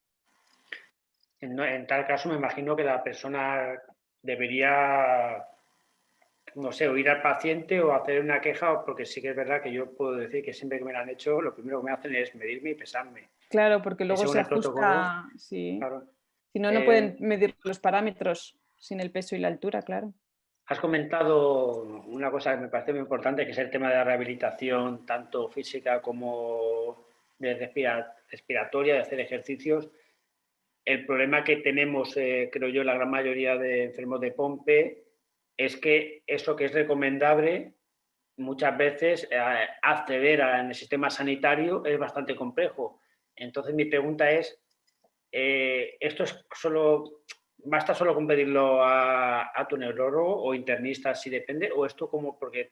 En tal caso, me imagino que la persona debería, no sé, o ir al paciente o hacer una queja, porque sí que es verdad que yo puedo decir que siempre que me la han hecho, lo primero que me hacen es medirme y pesarme. Claro, porque luego Según se el protocolo, ajusta, sí. claro. Si no, no Eh, pueden medir los parámetros sin el peso y la altura, claro. Has comentado una cosa que me parece muy importante, que es el tema de la rehabilitación, tanto física como de respiratoria, de hacer ejercicios. El problema que tenemos, creo yo, la gran mayoría de enfermos de POMPE es que eso que es recomendable, muchas veces acceder en el sistema sanitario es bastante complejo. Entonces, mi pregunta es, ¿esto es solo, basta solo con pedirlo a tu neurólogo o internista, si depende, o esto como, porque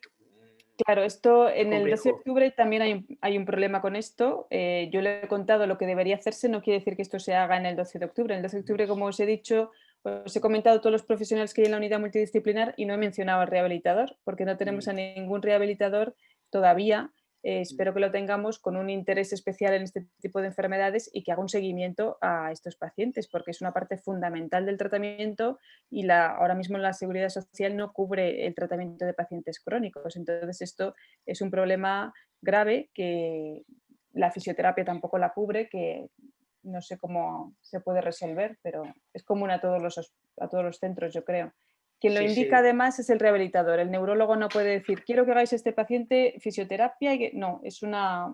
Claro, esto es en el 12 de complejo? octubre también hay un problema con esto. Yo le he contado lo que debería hacerse, no quiere decir que esto se haga en el 12 de octubre. En el 12 de octubre, como os he dicho, os he comentado todos los profesionales que hay en la unidad multidisciplinar y no he mencionado al rehabilitador, porque no tenemos a ningún rehabilitador todavía. Espero que lo tengamos con un interés especial en este tipo de enfermedades y que haga un seguimiento a estos pacientes, porque es una parte fundamental del tratamiento y ahora mismo la Seguridad Social no cubre el tratamiento de pacientes crónicos. Entonces, esto es un problema grave que la fisioterapia tampoco la cubre, que no sé cómo se puede resolver, pero es común a todos los centros, yo creo. Quien lo Sí, indica sí. además es el rehabilitador. El neurólogo no puede decir, quiero que hagáis este paciente fisioterapia. No, es una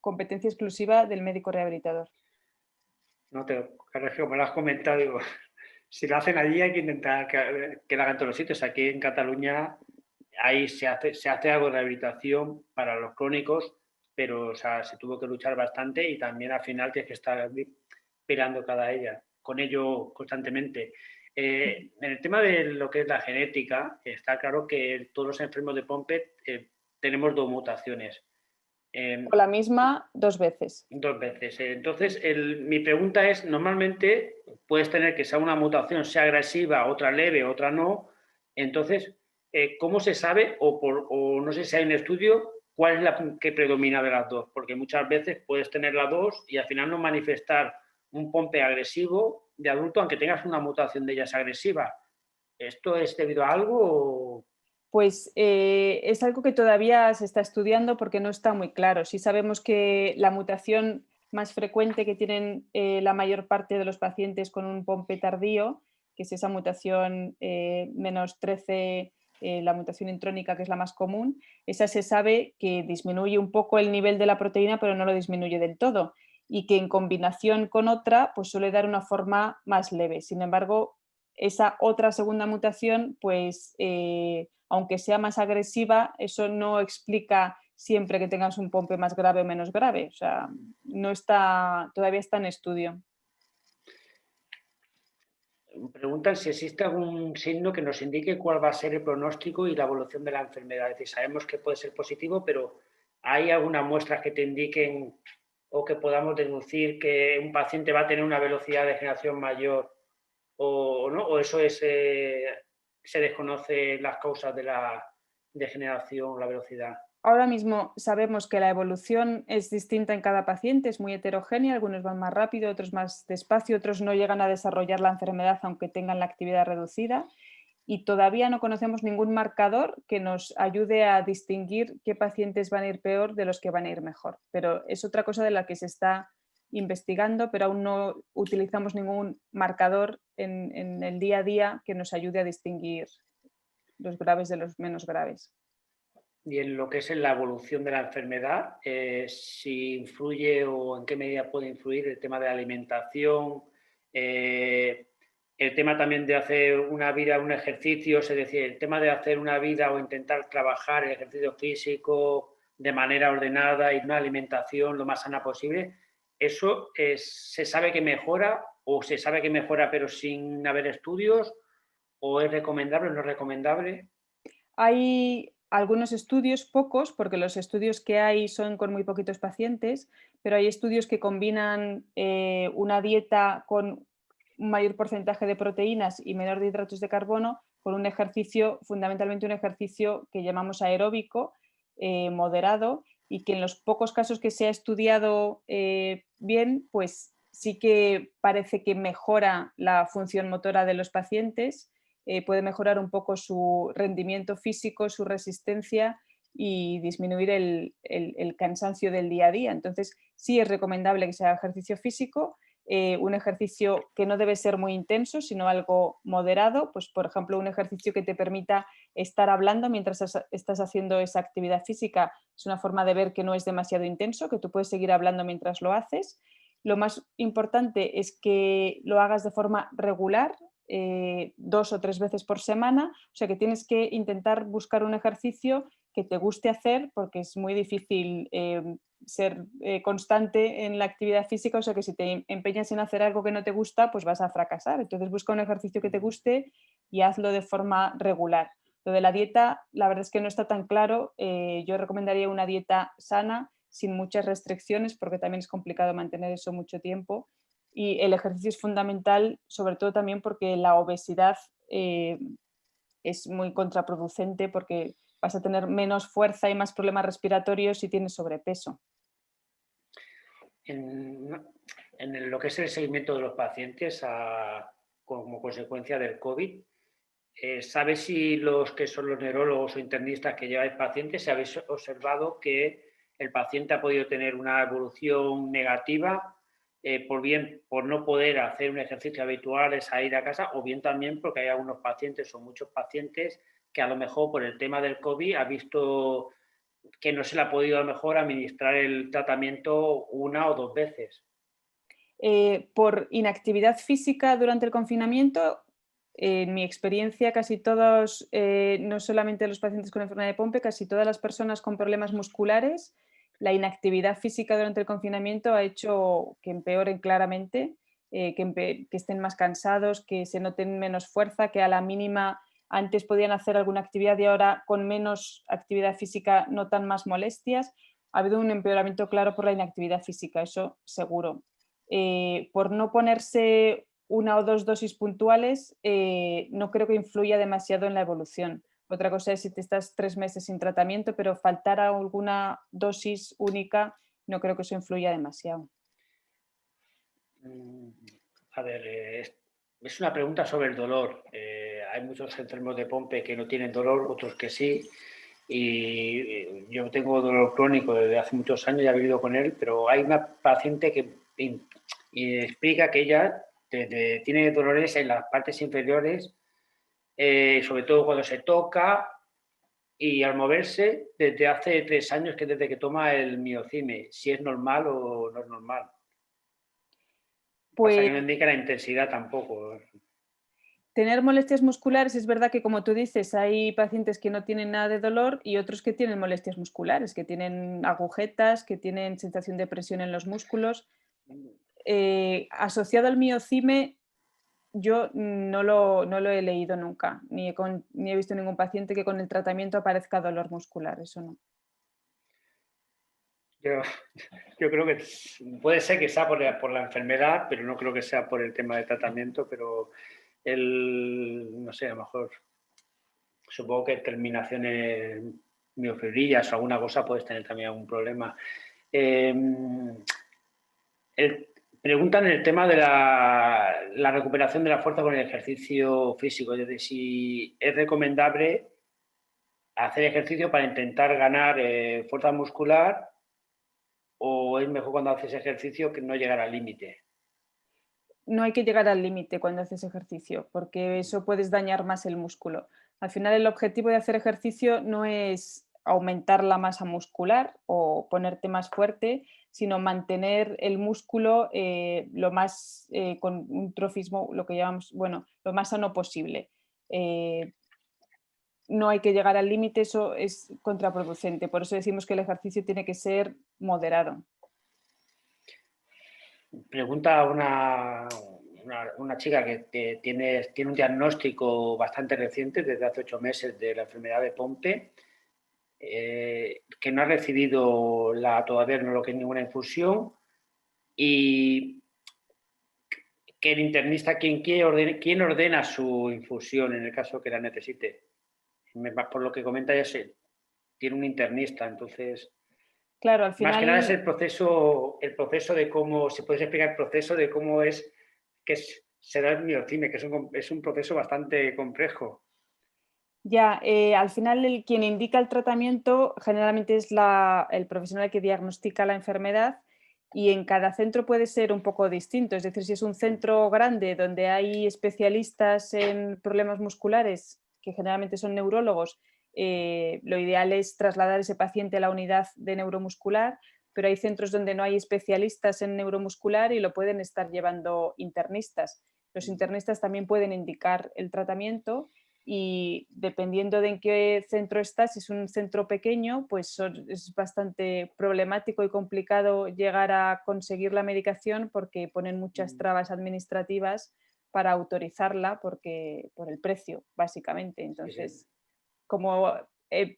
competencia exclusiva del médico rehabilitador. No te, claro, es que como lo has comentado, digo, si lo hacen allí hay que intentar que lo hagan en todos los sitios. Aquí en Cataluña ahí se hace algo de rehabilitación para los crónicos, pero o sea, se tuvo que luchar bastante y también al final tienes que estar peleando con ello constantemente. En el tema de lo que es la genética, está claro que todos los enfermos de Pompe tenemos dos mutaciones. O la misma 2 veces. Dos veces. Entonces, mi pregunta es, normalmente puedes tener que sea una mutación, sea agresiva, otra leve, otra no. Entonces, ¿cómo se sabe o no sé si hay un estudio cuál es la que predomina de las dos? Porque muchas veces puedes tener las dos y al final no manifestar un pompe agresivo de adulto, aunque tengas una mutación de ellas agresiva. ¿Esto es debido a algo o...? Pues es algo que todavía se está estudiando porque no está muy claro. Sí sabemos que la mutación más frecuente que tienen la mayor parte de los pacientes con un POMPE tardío, que es esa mutación menos 13, la mutación intrónica, que es la más común, esa se sabe que disminuye un poco el nivel de la proteína, pero no lo disminuye del todo. Y que en combinación con otra, pues suele dar una forma más leve. Sin embargo, esa otra segunda mutación, pues aunque sea más agresiva, eso no explica siempre que tengas un POMPE más grave o menos grave. O sea, no está, todavía está en estudio. Preguntan si existe algún signo que nos indique cuál va a ser el pronóstico y la evolución de la enfermedad. Es decir, sabemos que puede ser positivo, pero ¿hay algunas muestras que te indiquen o que podamos deducir que un paciente va a tener una velocidad de degeneración mayor o no? ¿O eso es, se desconoce las causas de la degeneración, la velocidad? Ahora mismo sabemos que la evolución es distinta en cada paciente, es muy heterogénea, algunos van más rápido, otros más despacio, otros no llegan a desarrollar la enfermedad aunque tengan la actividad reducida y todavía no conocemos ningún marcador que nos ayude a distinguir qué pacientes van a ir peor de los que van a ir mejor. Pero es otra cosa de la que se está investigando, pero aún no utilizamos ningún marcador en el día a día que nos ayude a distinguir los graves de los menos graves. Y en lo que es en la evolución de la enfermedad, si influye o en qué medida puede influir el tema de la alimentación, el tema también de hacer una vida, un ejercicio, es decir, el tema de hacer una vida o intentar trabajar el ejercicio físico de manera ordenada y una alimentación lo más sana posible, ¿eso se sabe que mejora o se sabe que mejora pero sin haber estudios o es recomendable o no es recomendable? Hay algunos estudios, pocos, porque los estudios que hay son con muy poquitos pacientes, pero hay estudios que combinan una dieta con un mayor porcentaje de proteínas y menor de hidratos de carbono con un ejercicio, fundamentalmente un ejercicio que llamamos aeróbico, moderado, y que en los pocos casos que se ha estudiado bien, pues sí que parece que mejora la función motora de los pacientes, puede mejorar un poco su rendimiento físico, su resistencia y disminuir el cansancio del día a día. Entonces, sí es recomendable que sea ejercicio físico, un ejercicio que no debe ser muy intenso, sino algo moderado, pues por ejemplo un ejercicio que te permita estar hablando mientras estás haciendo esa actividad física. Es una forma de ver que no es demasiado intenso, que tú puedes seguir hablando mientras lo haces. Lo más importante es que lo hagas de forma regular, 2 o 3 veces por semana, o sea que tienes que intentar buscar un ejercicio que te guste hacer porque es muy difícil ser constante en la actividad física, o sea que si te empeñas en hacer algo que no te gusta, pues vas a fracasar. Entonces busca un ejercicio que te guste y hazlo de forma regular. Lo de la dieta, la verdad es que no está tan claro. Yo recomendaría una dieta sana, sin muchas restricciones, porque también es complicado mantener eso mucho tiempo. Y el ejercicio es fundamental, sobre todo también porque la obesidad es muy contraproducente porque vas a tener menos fuerza y más problemas respiratorios si tienes sobrepeso. En lo que es el seguimiento de los pacientes como consecuencia del COVID, ¿sabes si los que son los neurólogos o internistas que lleváis pacientes, si habéis observado que el paciente ha podido tener una evolución negativa por bien por no poder hacer un ejercicio habitual, es a ir a casa, o bien también porque hay algunos pacientes o muchos pacientes que a lo mejor por el tema del COVID ha visto que no se le ha podido a lo mejor administrar el tratamiento una o dos veces? Por inactividad física durante el confinamiento, en mi experiencia, casi todos, no solamente los pacientes con enfermedad de Pompe, casi todas las personas con problemas musculares, la inactividad física durante el confinamiento ha hecho que empeoren claramente, que estén más cansados, que se noten menos fuerza, que a la mínima antes podían hacer alguna actividad y ahora con menos actividad física notan más molestias. Ha habido un empeoramiento claro por la inactividad física, eso seguro. Por no ponerse una o dos dosis puntuales, no creo que influya demasiado en la evolución. Otra cosa es si te estás 3 meses sin tratamiento, pero faltar alguna dosis única, no creo que eso influya demasiado. A ver, es una pregunta sobre el dolor. hay muchos enfermos de POMPE que no tienen dolor, otros que sí. Y yo tengo dolor crónico desde hace muchos años, ya he vivido con él, pero hay una paciente que explica que ella tiene dolores en las partes inferiores, sobre todo cuando se toca y al moverse desde hace 3 años, que desde que toma el miocime, si es normal o no es normal. Pasa que Pues no indica la intensidad tampoco. tener molestias musculares, es verdad que como tú dices, hay pacientes que no tienen nada de dolor y otros que tienen molestias musculares, que tienen agujetas, que tienen sensación de presión en los músculos. Asociado al miocime, yo no lo he leído nunca, ni he visto ningún paciente que con el tratamiento aparezca dolor muscular, eso no. Yo creo que puede ser que sea por la enfermedad, pero no creo que sea por el tema de tratamiento, pero no sé, a lo mejor supongo que terminaciones miofibrillas o alguna cosa puedes tener también algún problema. Eh, Preguntan el tema de la recuperación de la fuerza con el ejercicio físico, es decir, si es recomendable hacer ejercicio para intentar ganar fuerza muscular o es mejor cuando haces ejercicio que no llegar al límite. No hay que llegar al límite cuando haces ejercicio, porque eso puedes dañar más el músculo. Al final, el objetivo de hacer ejercicio no es aumentar la masa muscular o ponerte más fuerte, sino mantener el músculo lo más con un trofismo, lo que llamamos, bueno, lo más sano posible. No hay que llegar al límite, eso es contraproducente. Por eso decimos que el ejercicio tiene que ser moderado. Pregunta una chica que tiene un diagnóstico bastante reciente, desde hace 8 meses, de la enfermedad de Pompe, que no ha recibido todavía no lo que es ninguna infusión y que el internista, ¿quién ordena su infusión en el caso que la necesite? Por lo que comenta, ya sé, tiene un internista, entonces... Claro, al Más que nada es final el proceso de cómo, si puedes explicar el proceso de cómo es que se da el miocime, que es un proceso bastante complejo. ya, al final quien indica el tratamiento generalmente es el profesional que diagnostica la enfermedad y en cada centro puede ser un poco distinto. Es decir, si es un centro grande donde hay especialistas en problemas musculares, que generalmente son neurólogos, lo ideal es trasladar ese paciente a la unidad de neuromuscular, pero hay centros donde no hay especialistas en neuromuscular y lo pueden estar llevando internistas. Los internistas también pueden indicar el tratamiento y dependiendo de en qué centro estás, si es un centro pequeño, pues es bastante problemático y complicado llegar a conseguir la medicación porque ponen muchas trabas administrativas para autorizarla por el precio, básicamente. Sí, sí. Entonces, como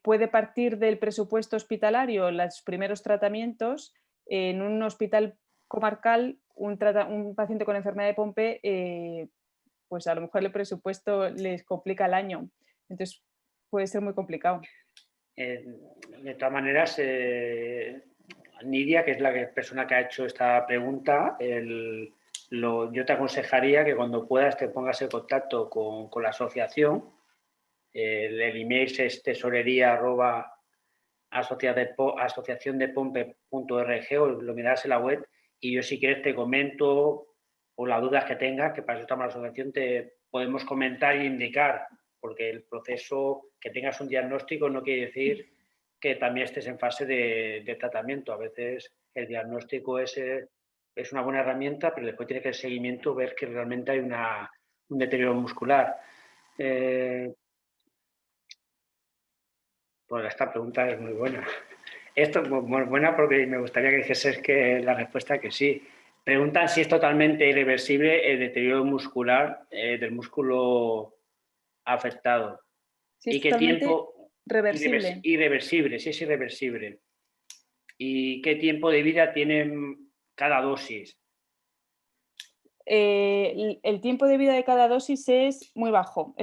puede partir del presupuesto hospitalario los primeros tratamientos, en un hospital comarcal, un paciente con enfermedad de Pompe pues a lo mejor el presupuesto les complica el año. Entonces puede ser muy complicado. De todas maneras, Nidia, que es la persona que ha hecho esta pregunta, yo te aconsejaría que cuando puedas te pongas en contacto con la asociación. El email es tesorería@asociaciondepompe.org o lo miras en la web y yo si quieres te comento o las dudas que tengas, que para eso estamos en la asociación, te podemos comentar e indicar, porque el proceso que tengas un diagnóstico no quiere decir que también estés en fase de tratamiento. A veces el diagnóstico es una buena herramienta, pero después tiene que el seguimiento ver que realmente hay un deterioro muscular. Pues esta pregunta es muy buena. Esto es muy buena porque me gustaría que dijeses que la respuesta es que sí. Preguntan si es totalmente irreversible el deterioro muscular del músculo afectado. Si ¿Y es qué totalmente tiempo? reversible. Irreversible, sí es irreversible. ¿Y qué tiempo de vida tiene cada dosis? El tiempo de vida de cada dosis es muy bajo.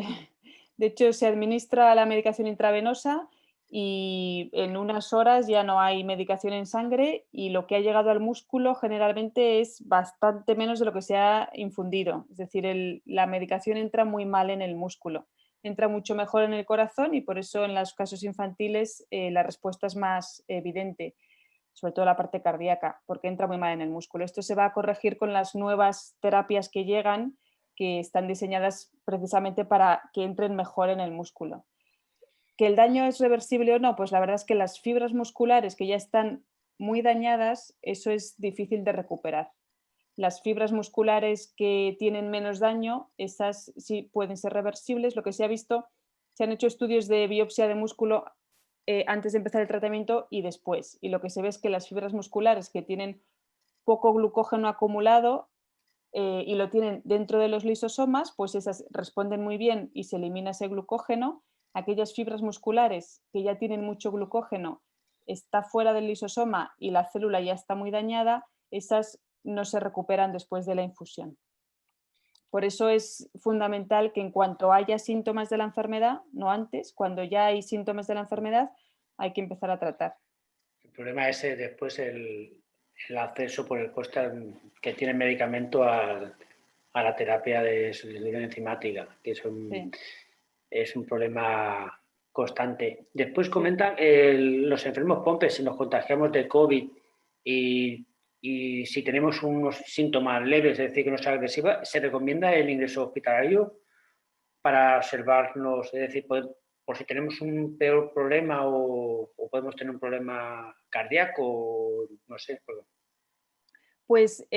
De hecho, se administra la medicación intravenosa y en unas horas ya no hay medicación en sangre y lo que ha llegado al músculo generalmente es bastante menos de lo que se ha infundido. Es decir, la medicación entra muy mal en el músculo. entra mucho mejor en el corazón y por eso en los casos infantiles la respuesta es más evidente, sobre todo la parte cardíaca, porque entra muy mal en el músculo. Esto se va a corregir con las nuevas terapias que llegan, que están diseñadas precisamente para que entren mejor en el músculo. ¿Que el daño es reversible o no? Pues la verdad es que las fibras musculares que ya están muy dañadas, eso es difícil de recuperar. Las fibras musculares que tienen menos daño, esas sí pueden ser reversibles. Lo que se ha visto, se han hecho estudios de biopsia de músculo antes de empezar el tratamiento y después. Y lo que se ve es que las fibras musculares que tienen poco glucógeno acumulado y lo tienen dentro de los lisosomas, pues esas responden muy bien y se elimina ese glucógeno. Aquellas fibras musculares que ya tienen mucho glucógeno, está fuera del lisosoma y la célula ya está muy dañada, esas no se recuperan después de la infusión. Por eso es fundamental que en cuanto haya síntomas de la enfermedad, no antes, cuando ya hay síntomas de la enfermedad, hay que empezar a tratar. El problema es después el acceso por el coste que tiene el medicamento a la terapia de sustitución enzimática, que Sí. es un problema constante. Después Sí. comentan los enfermos POMPE, si nos contagiamos de COVID y si tenemos unos síntomas leves, es decir, que no es agresiva, se recomienda el ingreso hospitalario para observarnos, es decir, por si tenemos un peor problema o podemos tener un problema cardíaco, o no sé. Pues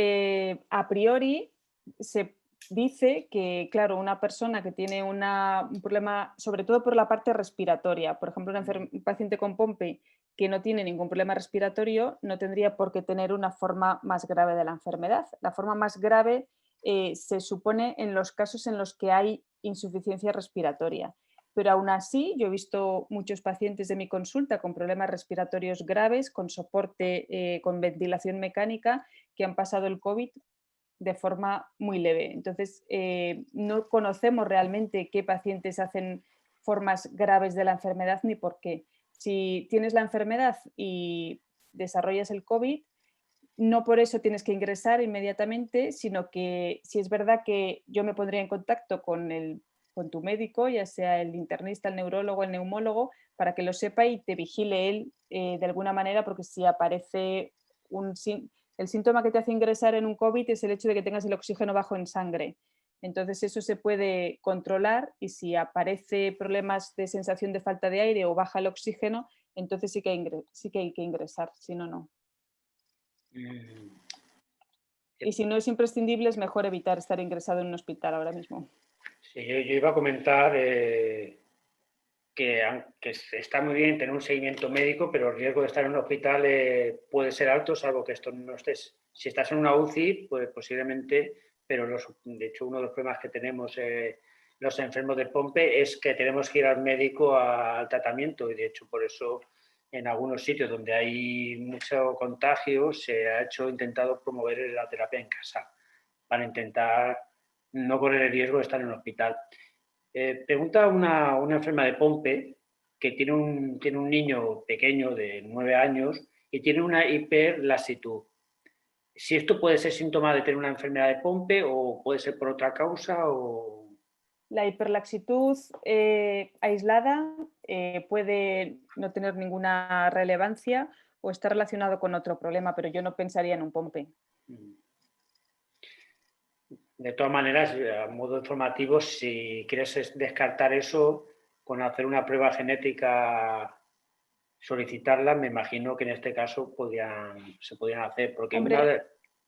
a priori se dice que, claro, una persona que tiene un problema, sobre todo por la parte respiratoria, por ejemplo, un paciente con POMPE que no tiene ningún problema respiratorio, no tendría por qué tener una forma más grave de la enfermedad. La forma más grave se supone en los casos en los que hay insuficiencia respiratoria. Pero aún así, yo he visto muchos pacientes de mi consulta con problemas respiratorios graves, con soporte, con ventilación mecánica, que han pasado el COVID de forma muy leve. Entonces, no conocemos realmente qué pacientes hacen formas graves de la enfermedad ni por qué. Si tienes la enfermedad y desarrollas el COVID, no por eso tienes que ingresar inmediatamente, sino que si es verdad que yo me pondría en contacto con tu médico, ya sea el internista, el neurólogo, el neumólogo, para que lo sepa y te vigile él de alguna manera, porque si aparece el síntoma que te hace ingresar en un COVID es el hecho de que tengas el oxígeno bajo en sangre. Entonces eso se puede controlar y si aparece problemas de sensación de falta de aire o baja el oxígeno, entonces sí que hay que ingresar, si no, no. Y si no es imprescindible, es mejor evitar estar ingresado en un hospital ahora mismo. Sí, yo iba a comentar que está muy bien tener un seguimiento médico, pero el riesgo de estar en un hospital puede ser alto, salvo que esto no estés. Si estás en una UCI, pues posiblemente, pero de hecho uno de los problemas que tenemos los enfermos de POMPE es que tenemos que ir al médico al tratamiento y de hecho por eso en algunos sitios donde hay mucho contagio se ha intentado promover la terapia en casa para intentar no correr el riesgo de estar en un hospital. Pregunta una enferma de POMPE que tiene un niño pequeño de 9 años y tiene una hiperlasitud. Si esto puede ser síntoma de tener una enfermedad de POMPE o puede ser por otra causa o... La hiperlaxitud aislada puede no tener ninguna relevancia o estar relacionado con otro problema, pero yo no pensaría en un POMPE. De todas maneras, a modo informativo, si quieres descartar eso, con hacer una prueba genética, solicitarla, me imagino que en este caso se podrían hacer, porque una Hombre, de...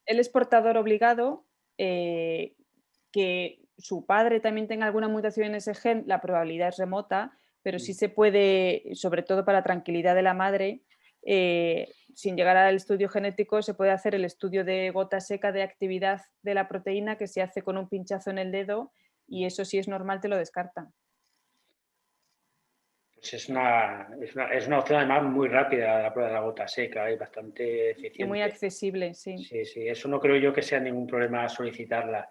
él es portador obligado, que su padre también tenga alguna mutación en ese gen, la probabilidad es remota, pero sí se puede, sobre todo para tranquilidad de la madre, sin llegar al estudio genético, se puede hacer el estudio de gota seca de actividad de la proteína que se hace con un pinchazo en el dedo y eso si es normal te lo descartan. Pues es una opción además muy rápida la prueba de la gota seca y bastante Y muy eficiente. accesible, sí. Sí, sí, eso no creo yo que sea ningún problema solicitarla.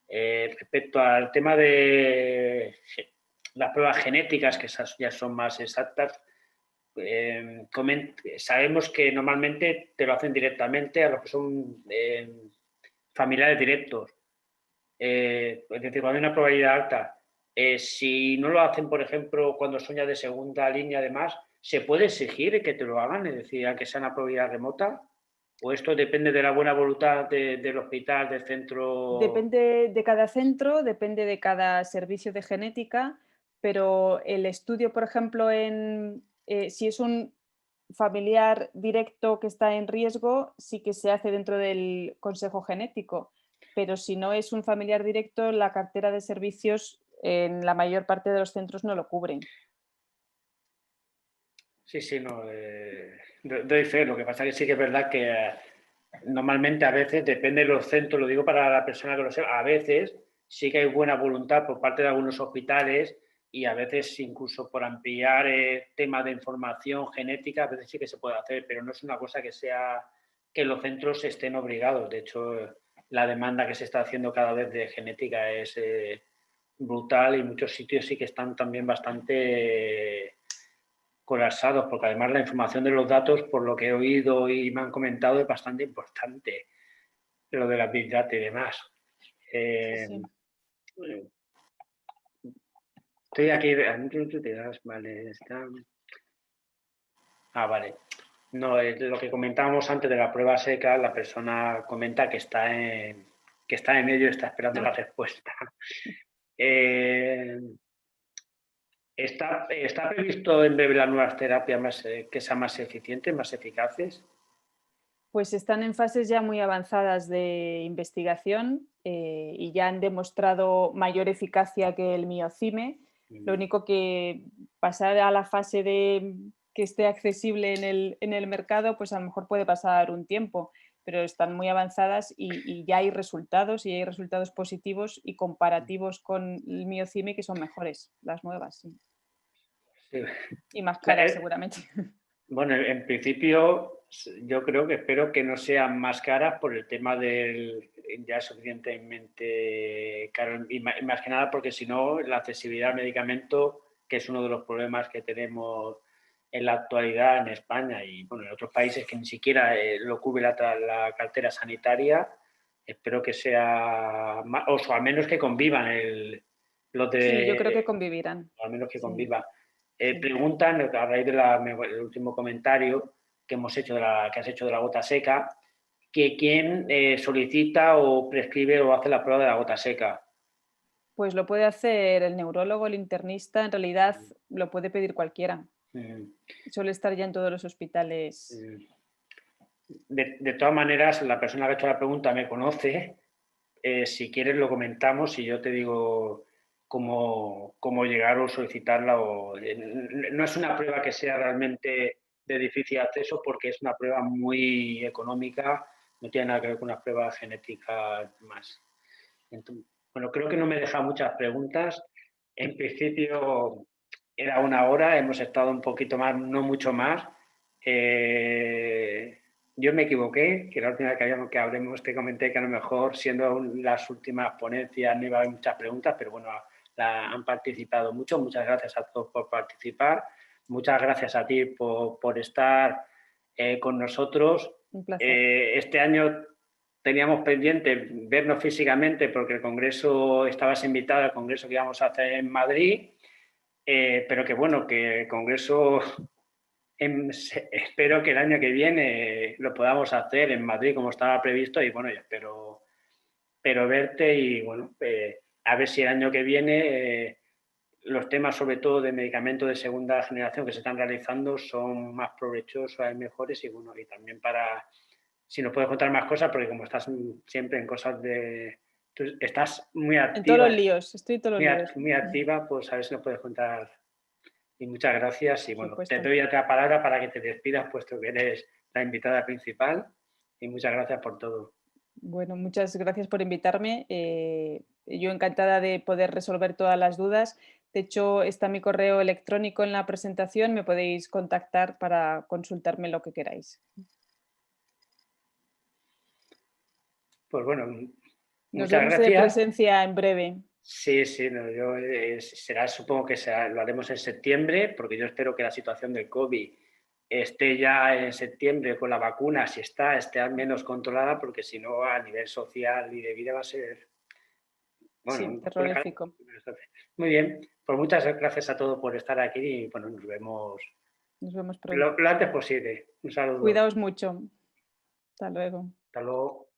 Respecto al tema de las pruebas genéticas, que esas ya son más exactas, sabemos que normalmente te lo hacen directamente a los que son familiares directos. Es decir, cuando hay una probabilidad alta Si no lo hacen, por ejemplo, cuando son ya de segunda línea, además, ¿se puede exigir que te lo hagan? Es decir, aunque sea una probabilidad remota. ¿O esto depende de la buena voluntad del hospital, del centro? Depende de cada centro, depende de cada servicio de genética, pero el estudio, por ejemplo, si es un familiar directo que está en riesgo, sí que se hace dentro del consejo genético, pero si no es un familiar directo, la cartera de servicios en la mayor parte de los centros no lo cubren. Sí, sí, no. Doy fe. Lo que pasa es que sí que es verdad que normalmente a veces, depende de los centros, lo digo para la persona que lo sepa, a veces sí que hay buena voluntad por parte de algunos hospitales y a veces incluso por ampliar temas de información genética, a veces sí que se puede hacer, pero no es una cosa que sea que los centros estén obligados. De hecho, la demanda que se está haciendo cada vez de genética es brutal y muchos sitios sí que están también bastante colapsados, porque además la información de los datos, por lo que he oído y me han comentado, es bastante importante, lo de la Big Data y demás. Sí, sí. Estoy aquí, vale, está. Vale. No, lo que comentábamos antes de la prueba seca, la persona comenta que está en ello y está esperando la respuesta. ¿Está previsto en breve las nuevas terapias que sean más eficientes, más eficaces? Pues están en fases ya muy avanzadas de investigación y ya han demostrado mayor eficacia que el miocime. Lo único que pasar a la fase de que esté accesible en el mercado, pues a lo mejor puede pasar un tiempo, pero están muy avanzadas y ya hay resultados y hay resultados positivos y comparativos con el miocime que son mejores, las nuevas, sí. Sí. Y más caras seguramente. Bueno, en principio yo creo que espero que no sean más caras por el tema del ya suficientemente caro y más que nada porque si no la accesibilidad al medicamento, que es uno de los problemas que tenemos en la actualidad en España y bueno, en otros países que ni siquiera lo cubre la cartera sanitaria, espero que sea más, o al menos que convivan los Sí, yo creo que de, convivirán. al menos que Sí, conviva. sí. Preguntan, a raíz del último comentario que hemos hecho que has hecho de la gota seca, que quién solicita o prescribe o hace la prueba de la gota seca. Pues lo puede hacer el neurólogo, el internista, en realidad lo puede pedir cualquiera. Mm, Suele estar ya en todos los hospitales. mm. De todas maneras, la persona que ha hecho la pregunta me conoce. Si quieres lo comentamos y yo te digo cómo llegar o solicitarla. No es una prueba que sea realmente de difícil acceso porque es una prueba muy económica, no tiene nada que ver con una prueba genética más. Entonces, bueno, creo que no me deja muchas preguntas. En principio era una hora, hemos estado un poquito más, no mucho más. Yo me equivoqué, que la última vez que hablemos te comenté que a lo mejor siendo las últimas ponencias no iba a haber muchas preguntas, pero bueno, han participado mucho. Muchas gracias a todos por participar. Muchas gracias a ti por estar con nosotros. Un placer. Este año teníamos pendiente vernos físicamente porque el congreso, estabas invitada al congreso que íbamos a hacer en Madrid, pero que bueno, que el congreso espero que el año que viene lo podamos hacer en Madrid como estaba previsto y bueno, yo espero verte y bueno, a ver si el año que viene los temas sobre todo de medicamentos de segunda generación que se están realizando son más provechosos, hay mejores y bueno, y también para si nos puedes contar más cosas, porque como estás siempre en cosas de... Tú estás muy En todos los activa, líos, estoy en todos los líos. muy activa, pues a ver si nos puedes contar. Y muchas gracias. Y Por bueno, te supuesto. doy otra palabra para que te despidas, puesto que eres la invitada principal. Y muchas gracias por todo. Bueno, muchas gracias por invitarme. Yo encantada de poder resolver todas las dudas. De hecho, está mi correo electrónico en la presentación. Me podéis contactar para consultarme lo que queráis. Pues bueno, Nos muchas vemos de gracias. presencia en breve. Sí, sí, no, yo, supongo que lo haremos en septiembre, porque yo espero que la situación del COVID esté ya en septiembre con la vacuna, si esté al menos controlada, porque si no, a nivel social y de vida va a ser Bueno, Sí, terrorífico. muy bien, pues muchas gracias a todos por estar aquí y bueno, nos vemos Nos vemos pronto. lo antes posible. Un saludo. Cuidaos mucho. Hasta luego. Hasta luego.